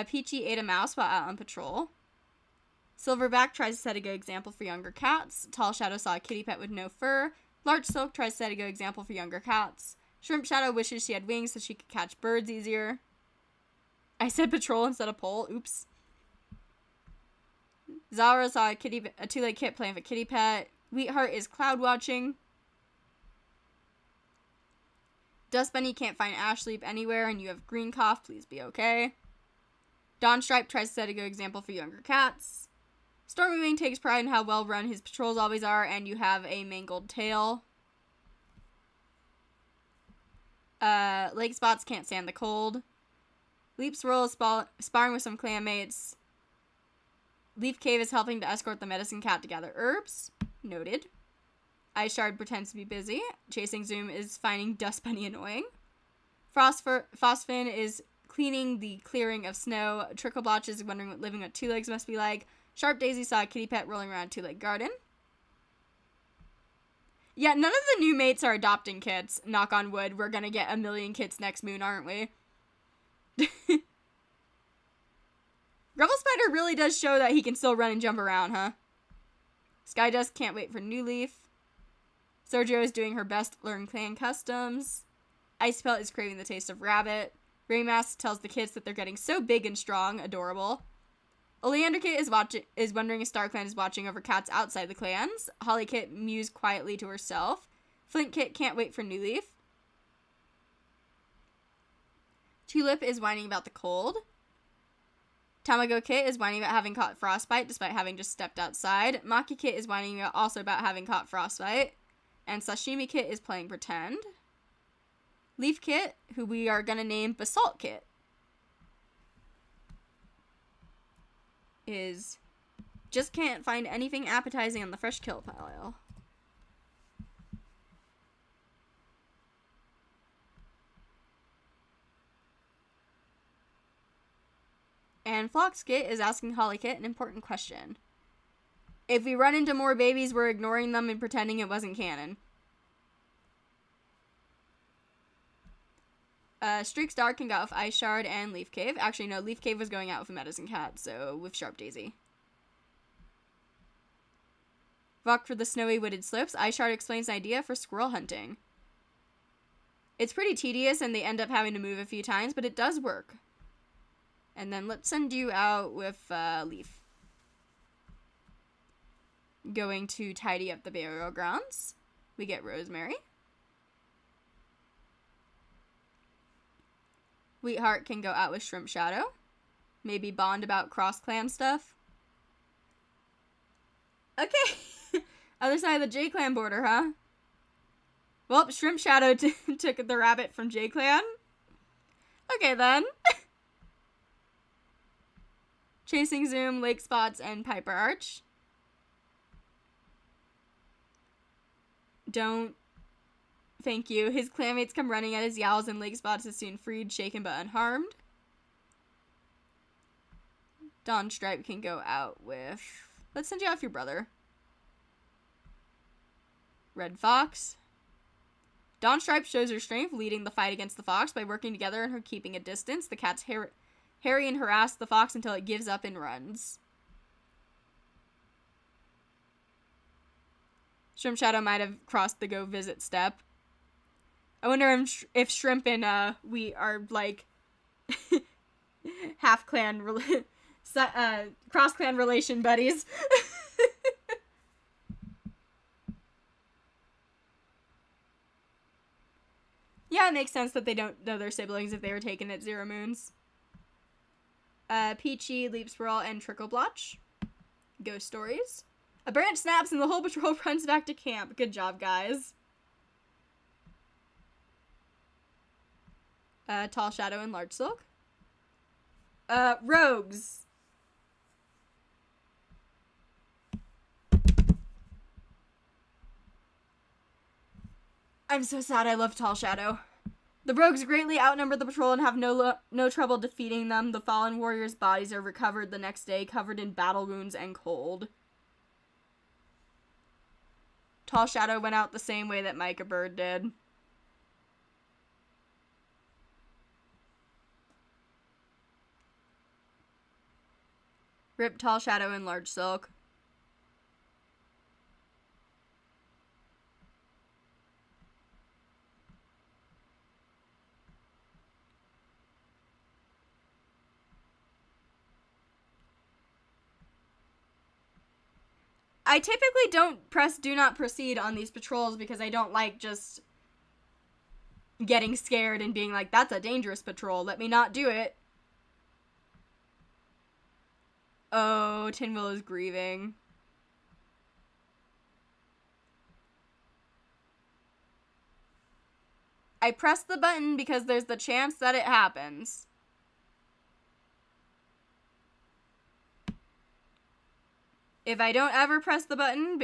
Peachy ate a mouse while out on patrol. Silverback tries to set a good example for younger cats. Tall Shadow saw a kitty pet with no fur. Large Silk tries to set a good example for younger cats. Shrimp Shadow wishes she had wings so she could catch birds easier. I said patrol instead of pole. Oops. Zara saw a two-leg kit playing with a kitty pet. Wheatheart is cloud watching. Dust Bunny can't find Ashleep anywhere and you have green cough. Please be okay. Dawn Stripe tries to set a good example for younger cats. Stormy Wing takes pride in how well run his patrols always are, and you have a mangled tail. Lake Spots can't stand the cold. Leap's Roll is sparring with some clanmates. Leaf Cave is helping to escort the medicine cat to gather herbs. Noted. Ice Shard pretends to be busy. Chasing Zoom is finding Dust Bunny annoying. Phosphine is cleaning the clearing of snow. Trickle Blotch is wondering what living with two legs must be like. Sharp Daisy saw a kitty pet rolling around a two-leg garden. Yeah, none of the new mates are adopting kits. Knock on wood. We're gonna get 1 million kits next moon, aren't we? Gravel Spider really does show that he can still run and jump around, huh? Skydust can't wait for New Leaf. Sergio is doing her best to learn clan customs. Icepelt is craving the taste of rabbit. Raymask tells the kids that they're getting so big and strong. Adorable. Oleander Kit is wondering if StarClan is watching over cats outside the clans. Holly Kit mews quietly to herself. Flint Kit can't wait for New Leaf. Tulip is whining about the cold. Tamago Kit is whining about having caught frostbite despite having just stepped outside. Maki Kit is whining also about having caught frostbite. And Sashimi Kit is playing pretend. Leaf Kit, who we are going to name Basalt Kit. is just can't find anything appetizing on the fresh kill pile. And Floxkit is asking Hollykit an important question. If we run into more babies, we're ignoring them and pretending it wasn't canon. Streakstar can go with Ice Shard and Leaf Cave. Actually, no, Leaf Cave was going out with a Medicine Cat, so with Sharp Daisy. Vok for the snowy wooded slopes. Ice Shard explains an idea for squirrel hunting. It's pretty tedious and they end up having to move a few times, but it does work. And then let's send you out with Leaf. Going to tidy up the burial grounds. We get Rosemary. Wheatheart can go out with Shrimp Shadow. Maybe bond about cross-clan stuff. Okay. Other side of the J-Clan border, huh? Well, Shrimp Shadow took the rabbit from J-Clan. Okay, then. Chasing Zoom, Lake Spots, and Piper Arch. Don't. Thank you. His clanmates come running at his yowls and Lake Spots is soon freed, shaken but unharmed. Dawn Stripe can go out with... Let's send you out with your brother. Red Fox. Dawn Stripe shows her strength, leading the fight against the fox by working together and her keeping a distance. The cats harry and harass the fox until it gives up and runs. Shrimp Shadow might have crossed the go visit step. I wonder if Shrimp and we are like half clan cross clan relation buddies. Yeah, it makes sense that they don't know their siblings if they were taken at 0 moons. Peachy, Leap Swirl, and Trickle Blotch. Ghost stories. A branch snaps and the whole patrol runs back to camp. Good job, guys. Tall Shadow and Large Silk. Rogues. I'm so sad I love Tall Shadow. The rogues greatly outnumber the patrol and have no trouble defeating them. The fallen warriors' bodies are recovered the next day, covered in battle wounds and cold. Tall Shadow went out the same way that Micah Bird did. Rip Tall Shadow and Large Silk. I typically don't press do not proceed on these patrols because I don't like just getting scared and being like, that's a dangerous patrol, let me not do it. Oh, Tinwell is grieving. I press the button because there's the chance that it happens. If I don't ever press the button,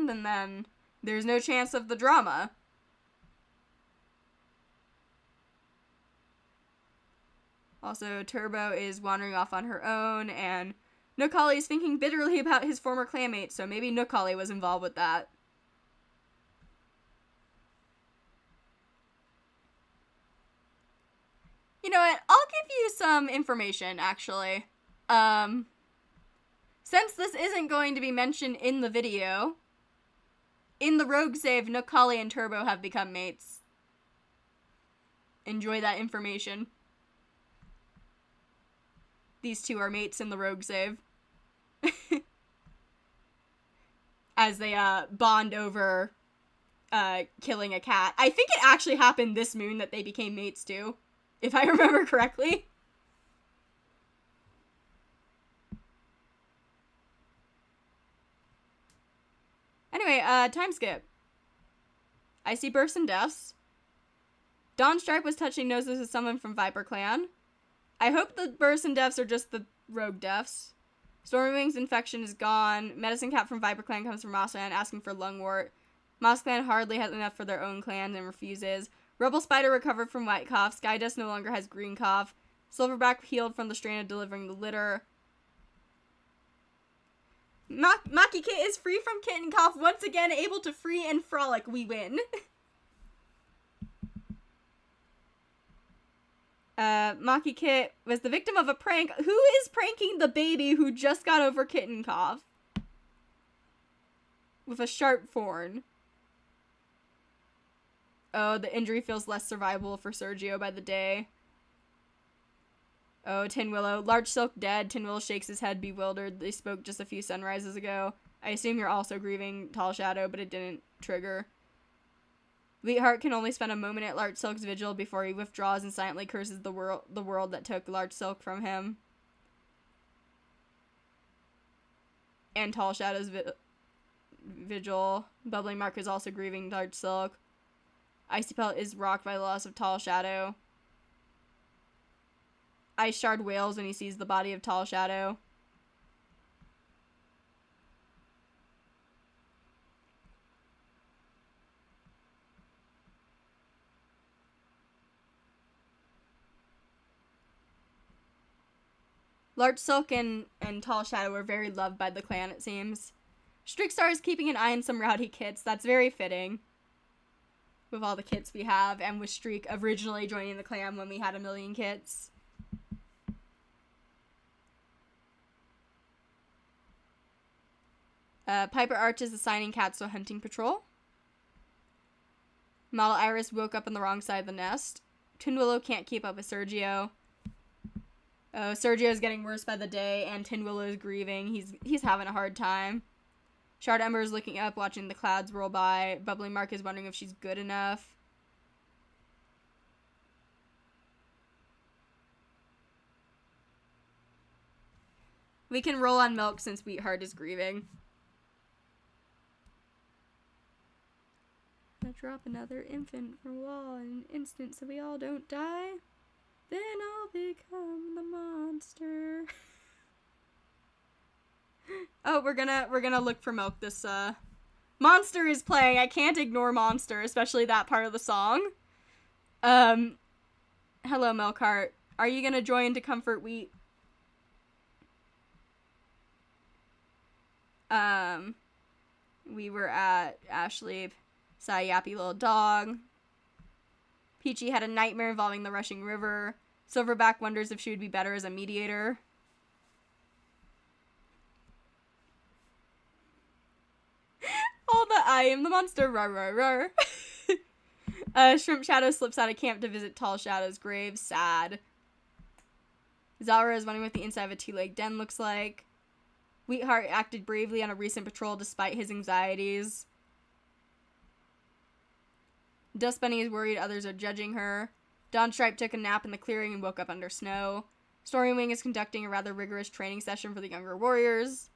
then there's no chance of the drama. Also, Turbo is wandering off on her own, and Nookali is thinking bitterly about his former clanmate, so maybe Nookali was involved with that. You know what? I'll give you some information, actually. Since this isn't going to be mentioned in the video, in the rogue save, Nookali and Turbo have become mates. Enjoy that information. These two are mates in the rogue save. As they bond over killing a cat. I think it actually happened this moon that they became mates too, if I remember correctly. Anyway, time skip. I see births and deaths. Dawn Stripe was touching noses with someone from Viper Clan. I hope the births and deaths are just the rogue deaths. Stormwing's infection is gone. Medicine Cat from Viper Clan comes from MossClan asking for lungwort. MossClan hardly has enough for their own clan and refuses. Rebel Spider recovered from white cough. Skydust no longer has green cough. Silverback healed from the strain of delivering the litter. Maki Kit is free from kitten cough, once again able to free and frolic. We win. Maki Kit was the victim of a prank. Who is pranking the baby who just got over kitten cough? With a sharp thorn. Oh, the injury feels less survivable for Sergio by the day. Oh, Tin Willow. Large Silk dead. Tin Willow shakes his head, bewildered. They spoke just a few sunrises ago. I assume you're also grieving Tall Shadow, but it didn't trigger. Wheatheart can only spend a moment at Large Silk's vigil before he withdraws and silently curses the world that took Large Silk from him. And Tall Shadow's vigil. Bubbling Mark is also grieving Large Silk. Icy Pelt is rocked by the loss of Tall Shadow. Ice Shard wails when he sees the body of Tall Shadow. Large Silk and Tall Shadow are very loved by the clan, it seems. Streakstar is keeping an eye on some rowdy kits. That's very fitting. With all the kits we have, and with Streak originally joining the clan when we had 1,000,000 kits. Piper Arch is assigning cats to a hunting patrol. Model Iris woke up on the wrong side of the nest. Tin Willow can't keep up with Sergio. Oh, Sergio's getting worse by the day, and Tin Willow is grieving. He's having a hard time. Shard Ember is looking up, watching the clouds roll by. Bubbling Mark is wondering if she's good enough. We can roll on Milk since Wheatheart is grieving. I'll drop another infant from a wall in an instant so we all don't die. Then I'll become the monster. Oh, we're gonna look for Milk. This Monster is playing. I can't ignore Monster, especially that part of the song. Hello, Milkheart. Are you gonna join to comfort Wheat? We were at Ashley. Saw a yappy little dog. Peachy had a nightmare involving the rushing river. Silverback wonders if she would be better as a mediator. All the I am the monster, rar rar rar. Shrimp Shadow slips out of camp to visit Tall Shadow's grave. Sad. Zara is wondering what the inside of a two-legged den looks like. Wheatheart acted bravely on a recent patrol despite his anxieties. Dust Bunny is worried others are judging her. Dawn Stripe took a nap in the clearing and woke up under snow. Stormwing is conducting a rather rigorous training session for the younger warriors.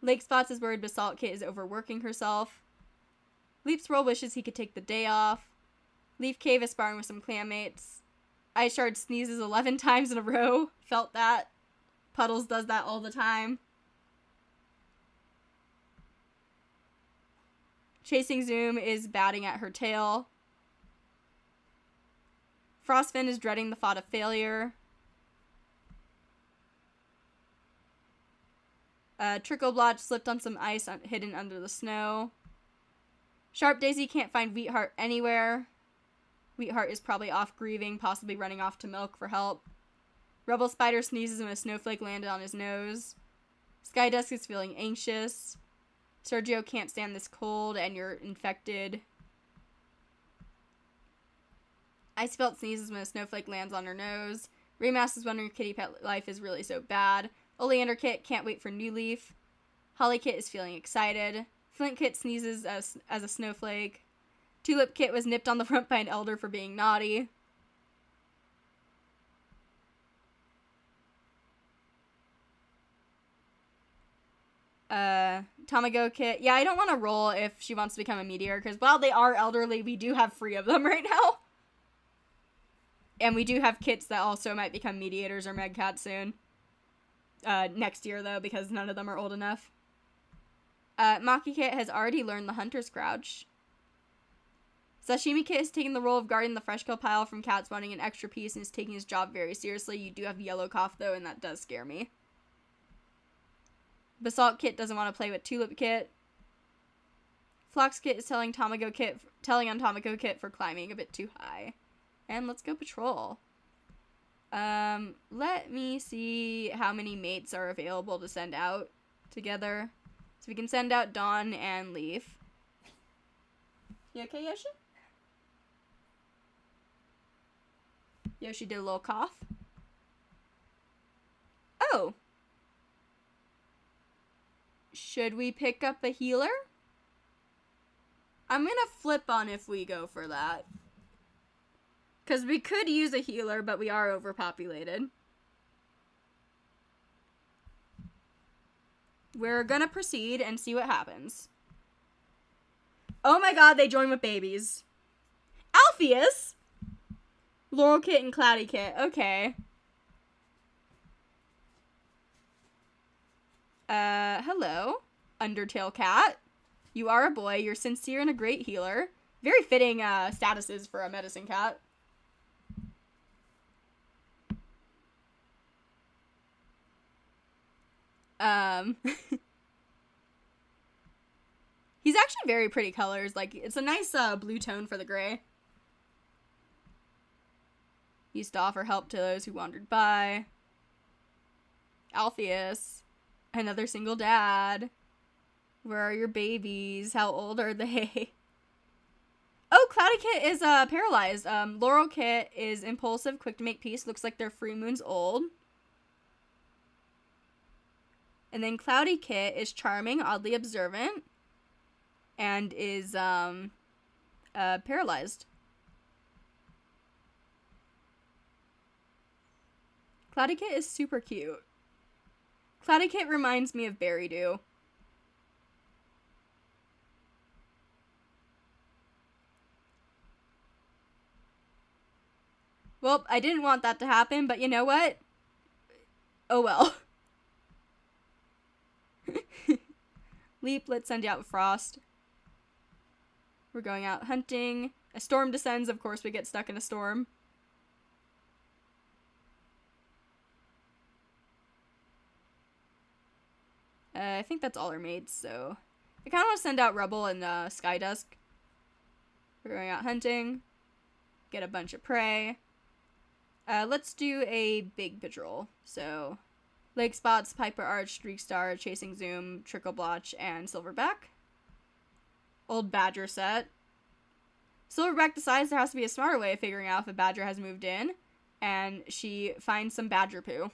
Lake Spots is worried Basalt Kit is overworking herself. Leap Swirl wishes he could take the day off. Leaf Cave is sparring with some clanmates. Ice Shard sneezes 11 times in a row. Felt that. Puddles does that all the time. Chasing Zoom is batting at her tail. Frostfin is dreading the thought of failure. Trickle Blotch slipped on some ice hidden under the snow. Sharp Daisy can't find Wheatheart anywhere. Wheatheart is probably off grieving, possibly running off to Milk for help. Rebel Spider sneezes when a snowflake landed on his nose. Skydusk is feeling anxious. Sergio can't stand this cold, and you're infected. Icebelt sneezes when a snowflake lands on her nose. Raymass is wondering if Kitty Pet life is really so bad. Oleander Kit can't wait for New Leaf. Holly Kit is feeling excited. Flint Kit sneezes as a snowflake. Tulip Kit was nipped on the front by an elder for being naughty. Tamago Kit. Yeah, I don't want to roll if she wants to become a meteor, because while they are elderly, we do have 3 of them right now. And we do have kits that also might become mediators or megcats soon. Next year, though, because none of them are old enough. Maki Kit has already learned the Hunter's Crouch. Sashimi Kit is taking the role of guarding the fresh kill pile from cats wanting an extra piece and is taking his job very seriously. You do have Yellow Cough, though, and that does scare me. Basalt Kit doesn't want to play with Tulip Kit. Phlox Kit is telling on Tomoko Kit for climbing a bit too high. And let's go patrol. Let me see how many mates are available to send out together. So we can send out Dawn and Leaf. You okay, Yoshi? Yoshi did a little cough. Oh. Should we pick up a healer? I'm gonna flip on if we go for that. Because we could use a healer, but we are overpopulated. We're gonna proceed and see what happens. Oh my god, they join with babies. Alpheus! Laurel Kit and Cloudy Kit. Okay. Hello. Undertale Cat. You are a boy. You're sincere and a great healer. Very fitting, statuses for a medicine cat. He's actually very pretty colors. Like, it's a nice, blue tone for the gray. Used to offer help to those who wandered by. Alpheus. Another single dad. Where are your babies? How old are they? Oh, Cloudy Kit is, paralyzed. Laurel Kit is impulsive, quick to make peace. Looks like their free moon's old. And then Cloudy Kit is charming, oddly observant, and is, paralyzed. Cloudy Kit is super cute. Cloudy Kit reminds me of Berry Dew. Well, I didn't want that to happen, but you know what? Oh well. Leap, let's send you out with Frost. We're going out hunting. A storm descends, of course we get stuck in a storm. I think that's all our mates, so... I kind of want to send out Rubble and Skydusk. We're going out hunting. Get a bunch of prey. Let's do a big patrol. So... Lake Spots, Piper Arch, Streakstar, Chasing Zoom, Trickle Blotch, and Silverback. Old Badger set. Silverback decides there has to be a smarter way of figuring out if a badger has moved in, and she finds some badger poo.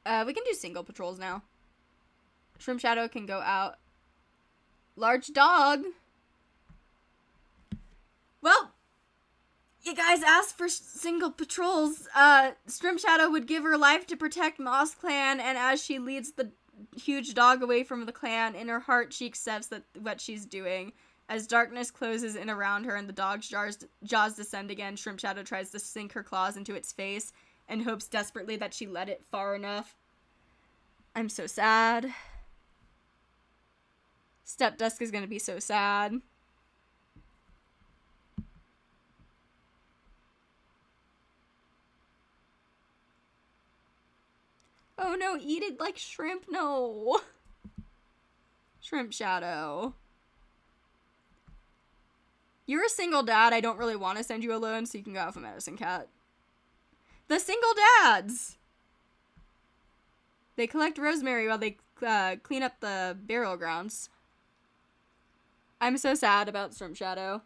We can do single patrols now. Shrimp Shadow can go out. Large dog! Well, you guys asked for single patrols. Shrimp Shadow would give her life to protect MossClan, and as she leads the huge dog away from the clan, in her heart she accepts that what she's doing. As darkness closes in around her and the dog's jaws descend again, Shrimp Shadow tries to sink her claws into its face and hopes desperately that she let it far enough. I'm so sad. Step Dusk is gonna be so sad. Oh no, eat it like shrimp, no. Shrimp Shadow. You're a single dad, I don't really want to send you alone, so you can go out with a medicine cat. The single dads! They collect rosemary while they clean up the burial grounds. I'm so sad about Shrimp Shadow.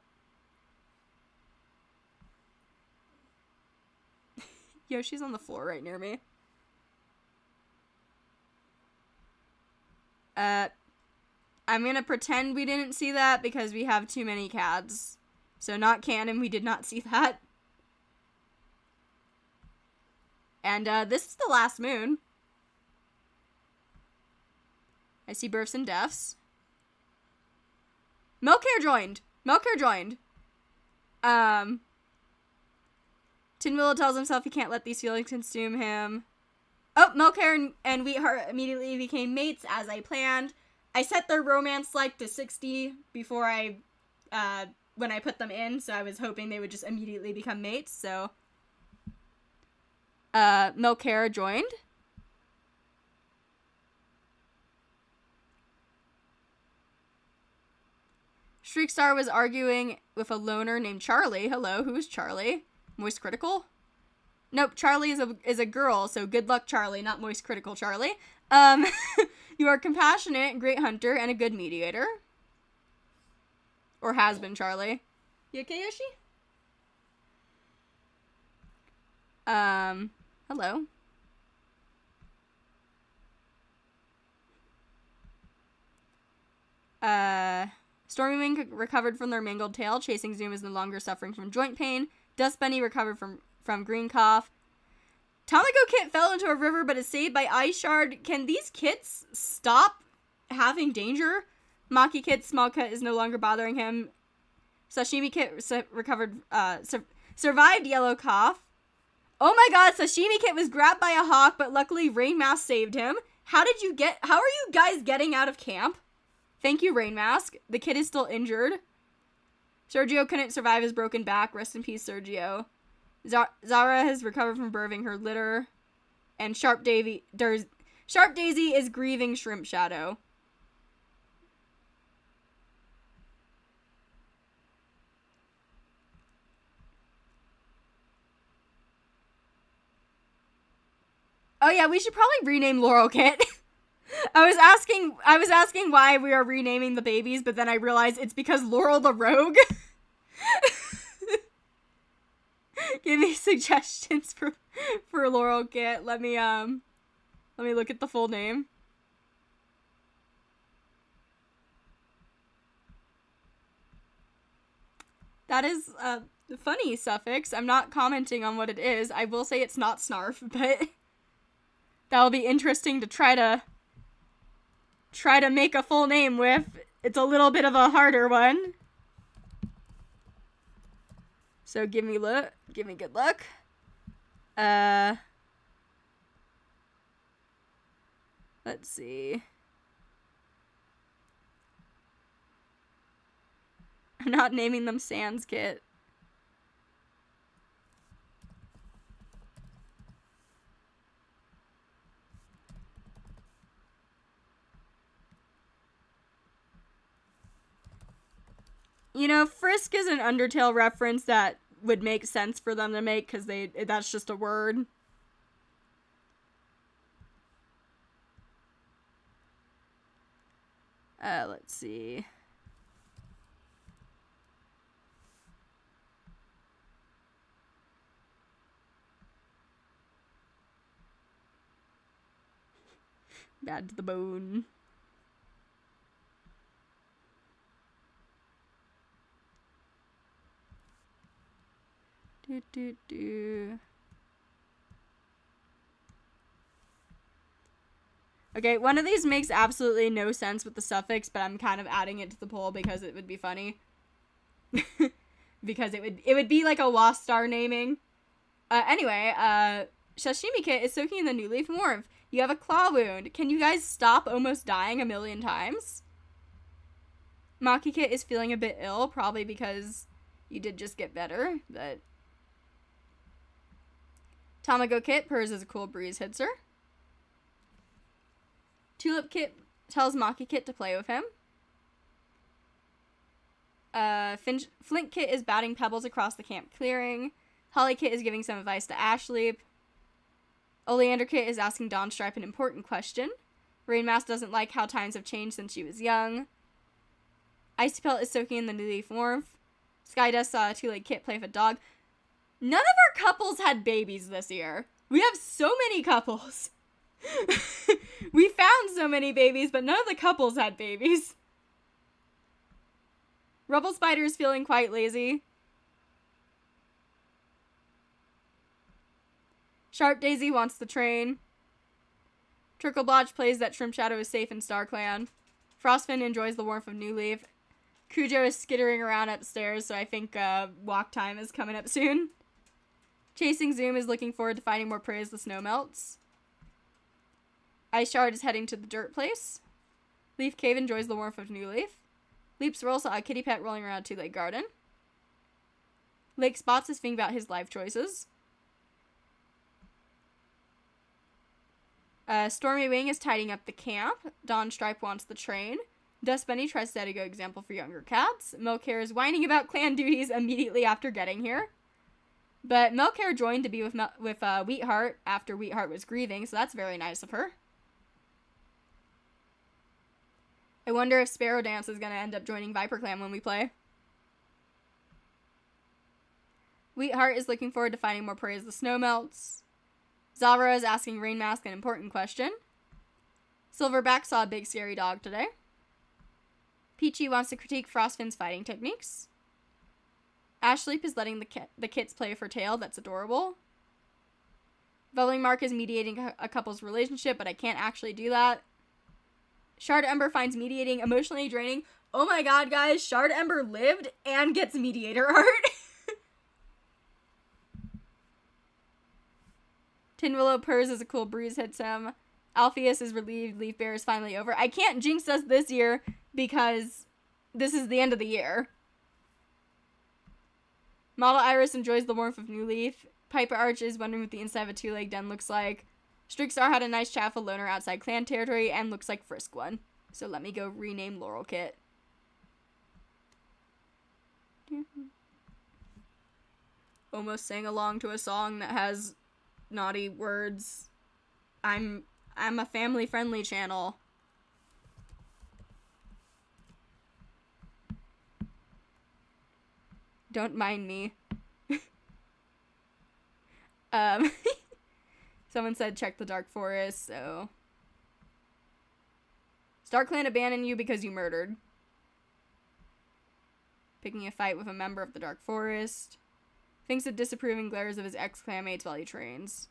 Yoshi's on the floor right near me. I'm gonna pretend we didn't see that because we have too many cats. So not canon, we did not see that. And, this is the last moon. I see births and deaths. Milk Hair joined! Milk Hair joined! Tin Willow tells himself he can't let these feelings consume him. Oh, Milkhair and Wheatheart immediately became mates as I planned. I set their romance like to 60 before when I put them in, so I was hoping they would just immediately become mates, so. Milkhair joined. Streakstar was arguing with a loner named Charlie. Hello, who's Charlie? Moist Critical? Nope, Charlie is a girl, so good luck, Charlie, not Moist Critical Charlie. You are compassionate, great hunter, and a good mediator. Or has been, Charlie. You okay, Yoshi? Hello. Stormywing recovered from their mangled tail. Chasing Zoom is no longer suffering from joint pain. Dust Bunny recovered from green cough. Tamagotchi Kit fell into a river but is saved by Ice Shard. Can these kits stop having danger? Maki Kit small cut is no longer bothering him. Sashimi Kit recovered, survived yellow cough. Oh my god, Sashimi Kit was grabbed by a hawk, but luckily Rain Mask saved him. How are you guys getting out of camp? Thank you, Rain Mask. The kid is still injured. Sergio couldn't survive his broken back. Rest in peace, Sergio. Zara has recovered from birthing her litter. And Sharp Daisy is grieving Shrimp Shadow. Oh yeah, we should probably rename Laurel Kit. I was asking why we are renaming the babies, but then I realized it's because Laurel the Rogue. Give me suggestions for Laurel Kit. Let me look at the full name. That is a funny suffix. I'm not commenting on what it is. I will say it's not Snarf, but that'll be interesting to try to make a full name with. It's a little bit of a harder one. So give me good luck. Let's see. I'm not naming them Sans Kit. You know, Frisk is an Undertale reference that would make sense for them to make, because that's just a word. Let's see. Bad to the bone. Okay, one of these makes absolutely no sense with the suffix, but I'm kind of adding it to the poll because it would be funny. Because it would be like a Lost Star naming. Anyway, Sashimi Kit is soaking in the new leaf warmth. You have a claw wound. Can you guys stop almost dying 1,000,000 times? Maki Kit is feeling a bit ill, probably because you did just get better, but Tamago Kit purrs as a cool breeze hits her. Tulip Kit tells Maki Kit to play with him. Flint Kit is batting pebbles across the camp clearing. Holly Kit is giving some advice to Ashleep. Oleander Kit is asking Dawnstripe an important question. Rainmask doesn't like how times have changed since she was young. Icy Pelt is soaking in the new leaf warmth. Skydust saw a two-legged Kit play with a dog. None of our couples had babies this year. We have so many couples. We found so many babies, but none of the couples had babies. Rubble Spider is feeling quite lazy. Sharp Daisy wants the train. Trickle Blotch plays that Shrimp Shadow is safe in StarClan. Frostfin enjoys the warmth of New Leaf. Cujo is skittering around upstairs, so I think walk time is coming up soon. Chasing Zoom is looking forward to finding more prey as the snow melts. Ice Shard is heading to the dirt place. Leaf Cave enjoys the warmth of New Leaf. Leap Swirl saw a kitty pet rolling around Two Lake Garden. Lake Spots is thinking about his life choices. Stormy Wing is tidying up the camp. Dawn Stripe wants the train. Dust Bunny tries to set a good example for younger cats. Milk Hair is whining about clan duties immediately after getting here. But Milk Hair joined to be with Wheatheart after Wheatheart was grieving, so that's very nice of her. I wonder if Sparrow Dance is going to end up joining Viper Clan when we play. Wheatheart is looking forward to finding more prey as the snow melts. Zavra is asking Rain Mask an important question. Silverback saw a big scary dog today. Peachy wants to critique Frostfin's fighting techniques. Ashleep is letting the kits play for tail. That's adorable. Bubbling Mark is mediating a couple's relationship, but I can't actually do that. Shard Ember finds mediating emotionally draining. Oh my god, guys, Shard Ember lived and gets mediator art. Tin Willow purrs as a cool breeze hits him. Alpheus is relieved Leaf Bear is finally over. I can't jinx us this year because this is the end of the year. Model Iris enjoys the warmth of New Leaf. Piper Arch is wondering what the inside of a two-leg den looks like. Streakstar had a nice chat with a loner outside clan territory and looks like Frisk one. So let me go rename Laurel Kit. Almost sang along to a song that has naughty words. I'm a family-friendly channel. Don't mind me. Someone said check the Dark Forest, so... Star Clan abandoned you because you murdered. Picking a fight with a member of the Dark Forest. Thinks of disapproving glares of his ex-clanmates while he trains.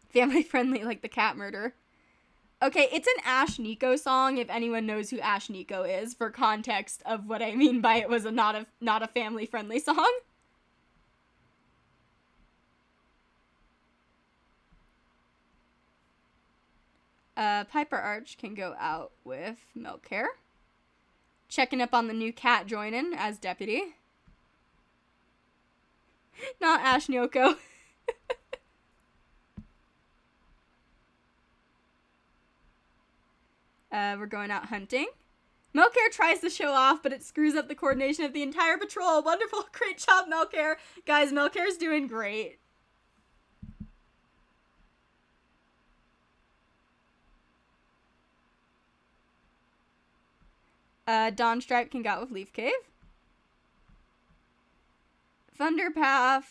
Family friendly like the cat murder. Okay, it's an Ash Nico song, if anyone knows who Ash Nico is, for context of what I mean by it was not a family-friendly song. Piper Arch can go out with Milk Hair. Checking up on the new cat joining as deputy. Not Ash Nico. We're going out hunting. Milk Hair tries to show off, but it screws up the coordination of the entire patrol. Wonderful. Great job, Milk Hair. Guys, Milk Hair's doing great. Dawn Stripe can go out with Leaf Cave. Thunderpath.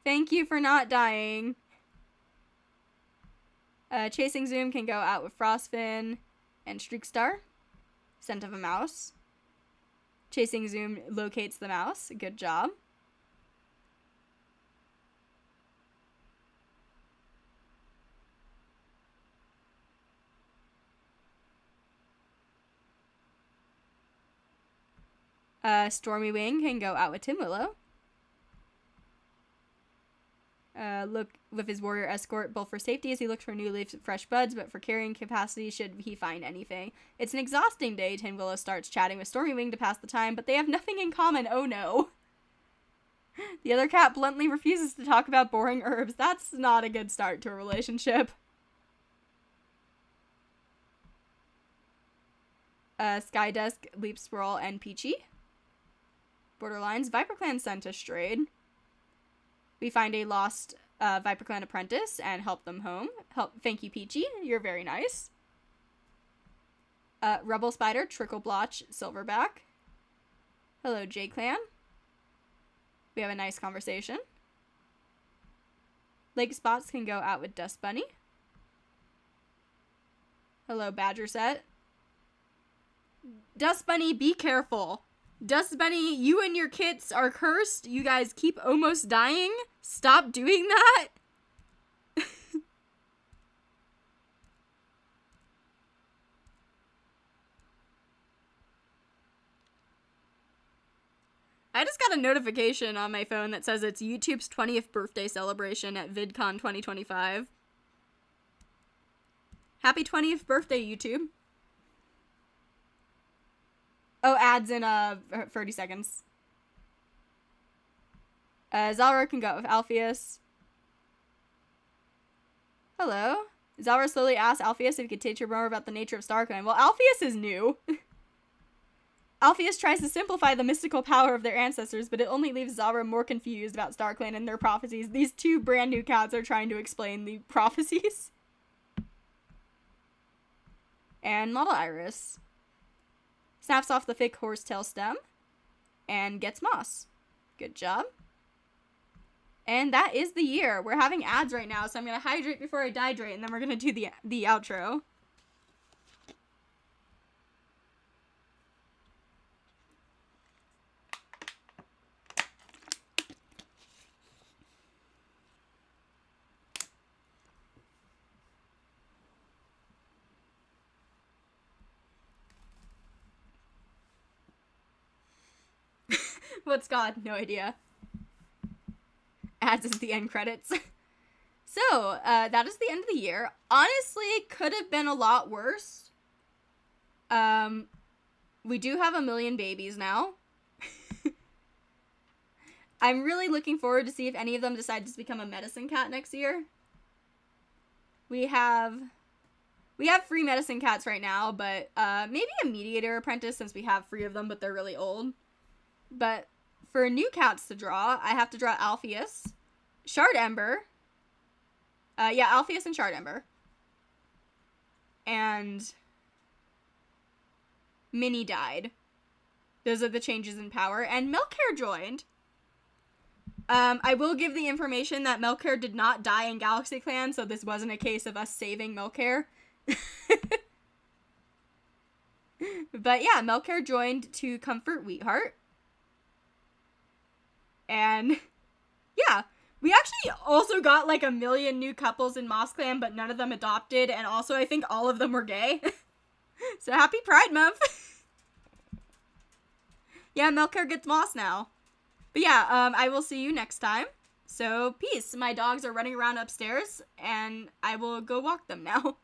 Thank you for not dying. Chasing Zoom can go out with Frostfin and Streakstar. Scent of a mouse. Chasing Zoom locates the mouse. Good job. Stormy Wing can go out with Tim Willow. Look with his warrior escort, both for safety as he looks for new leaves and fresh buds, but for carrying capacity should he find anything. It's an exhausting day. Tin Willow starts chatting with Stormy Wing to pass the time, but they have nothing in common. Oh no. The other cat bluntly refuses to talk about boring herbs. That's not a good start to a relationship. Skydusk, Leap Swirl, and Peachy. Borderlines. Viper Clan sent us strayed. We find a lost Viper Clan apprentice and help them home. Thank you, Peachy. You're very nice. Rebel Spider, Trickle Blotch, Silverback. Hello, J Clan. We have a nice conversation. Lake Spots can go out with Dust Bunny. Hello, Badger Set. Dust Bunny, be careful. Dust Bunny, you and your kits are cursed. You guys keep almost dying. Stop doing that. I just got a notification on my phone that says it's YouTube's 20th birthday celebration at VidCon 2025. Happy 20th birthday, YouTube. Oh, ads in 30 seconds. Zalra can go with Alpheus. Hello? Zalra slowly asked Alpheus if he could teach her more about the nature of StarClan. Well, Alpheus is new. Alpheus tries to simplify the mystical power of their ancestors, but it only leaves Zalra more confused about StarClan and their prophecies. These two brand new cats are trying to explain the prophecies. And Model Iris snaps off the fake horsetail stem and gets moss. Good job. And that is the year. We're having ads right now, so I'm going to hydrate before I dehydrate, and then we're going to do the outro. What's God? No idea. Ads is the end credits. So, that is the end of the year. Honestly, could have been a lot worse. We do have 1 million babies now. I'm really looking forward to see if any of them decide to become a medicine cat next year. We have free medicine cats right now, but maybe a mediator apprentice since we have 3 of them, but they're really old. But for new cats to draw, I have to draw Alpheus, Shard Ember. Alpheus and Shard Ember. And Minnie died. Those are the changes in power. And Melkhair joined. I will give the information that Melkhair did not die in Galaxy Clan, so this wasn't a case of us saving Melkhair. But yeah, Melkhair joined to comfort Wheatheart. And yeah, we actually also got like 1 million new couples in MossClan, but none of them adopted, and also I think all of them were gay. So happy Pride Month. Yeah, Melkhair gets moss now. But yeah, I will see you next time. So peace. My dogs are running around upstairs, and I will go walk them now.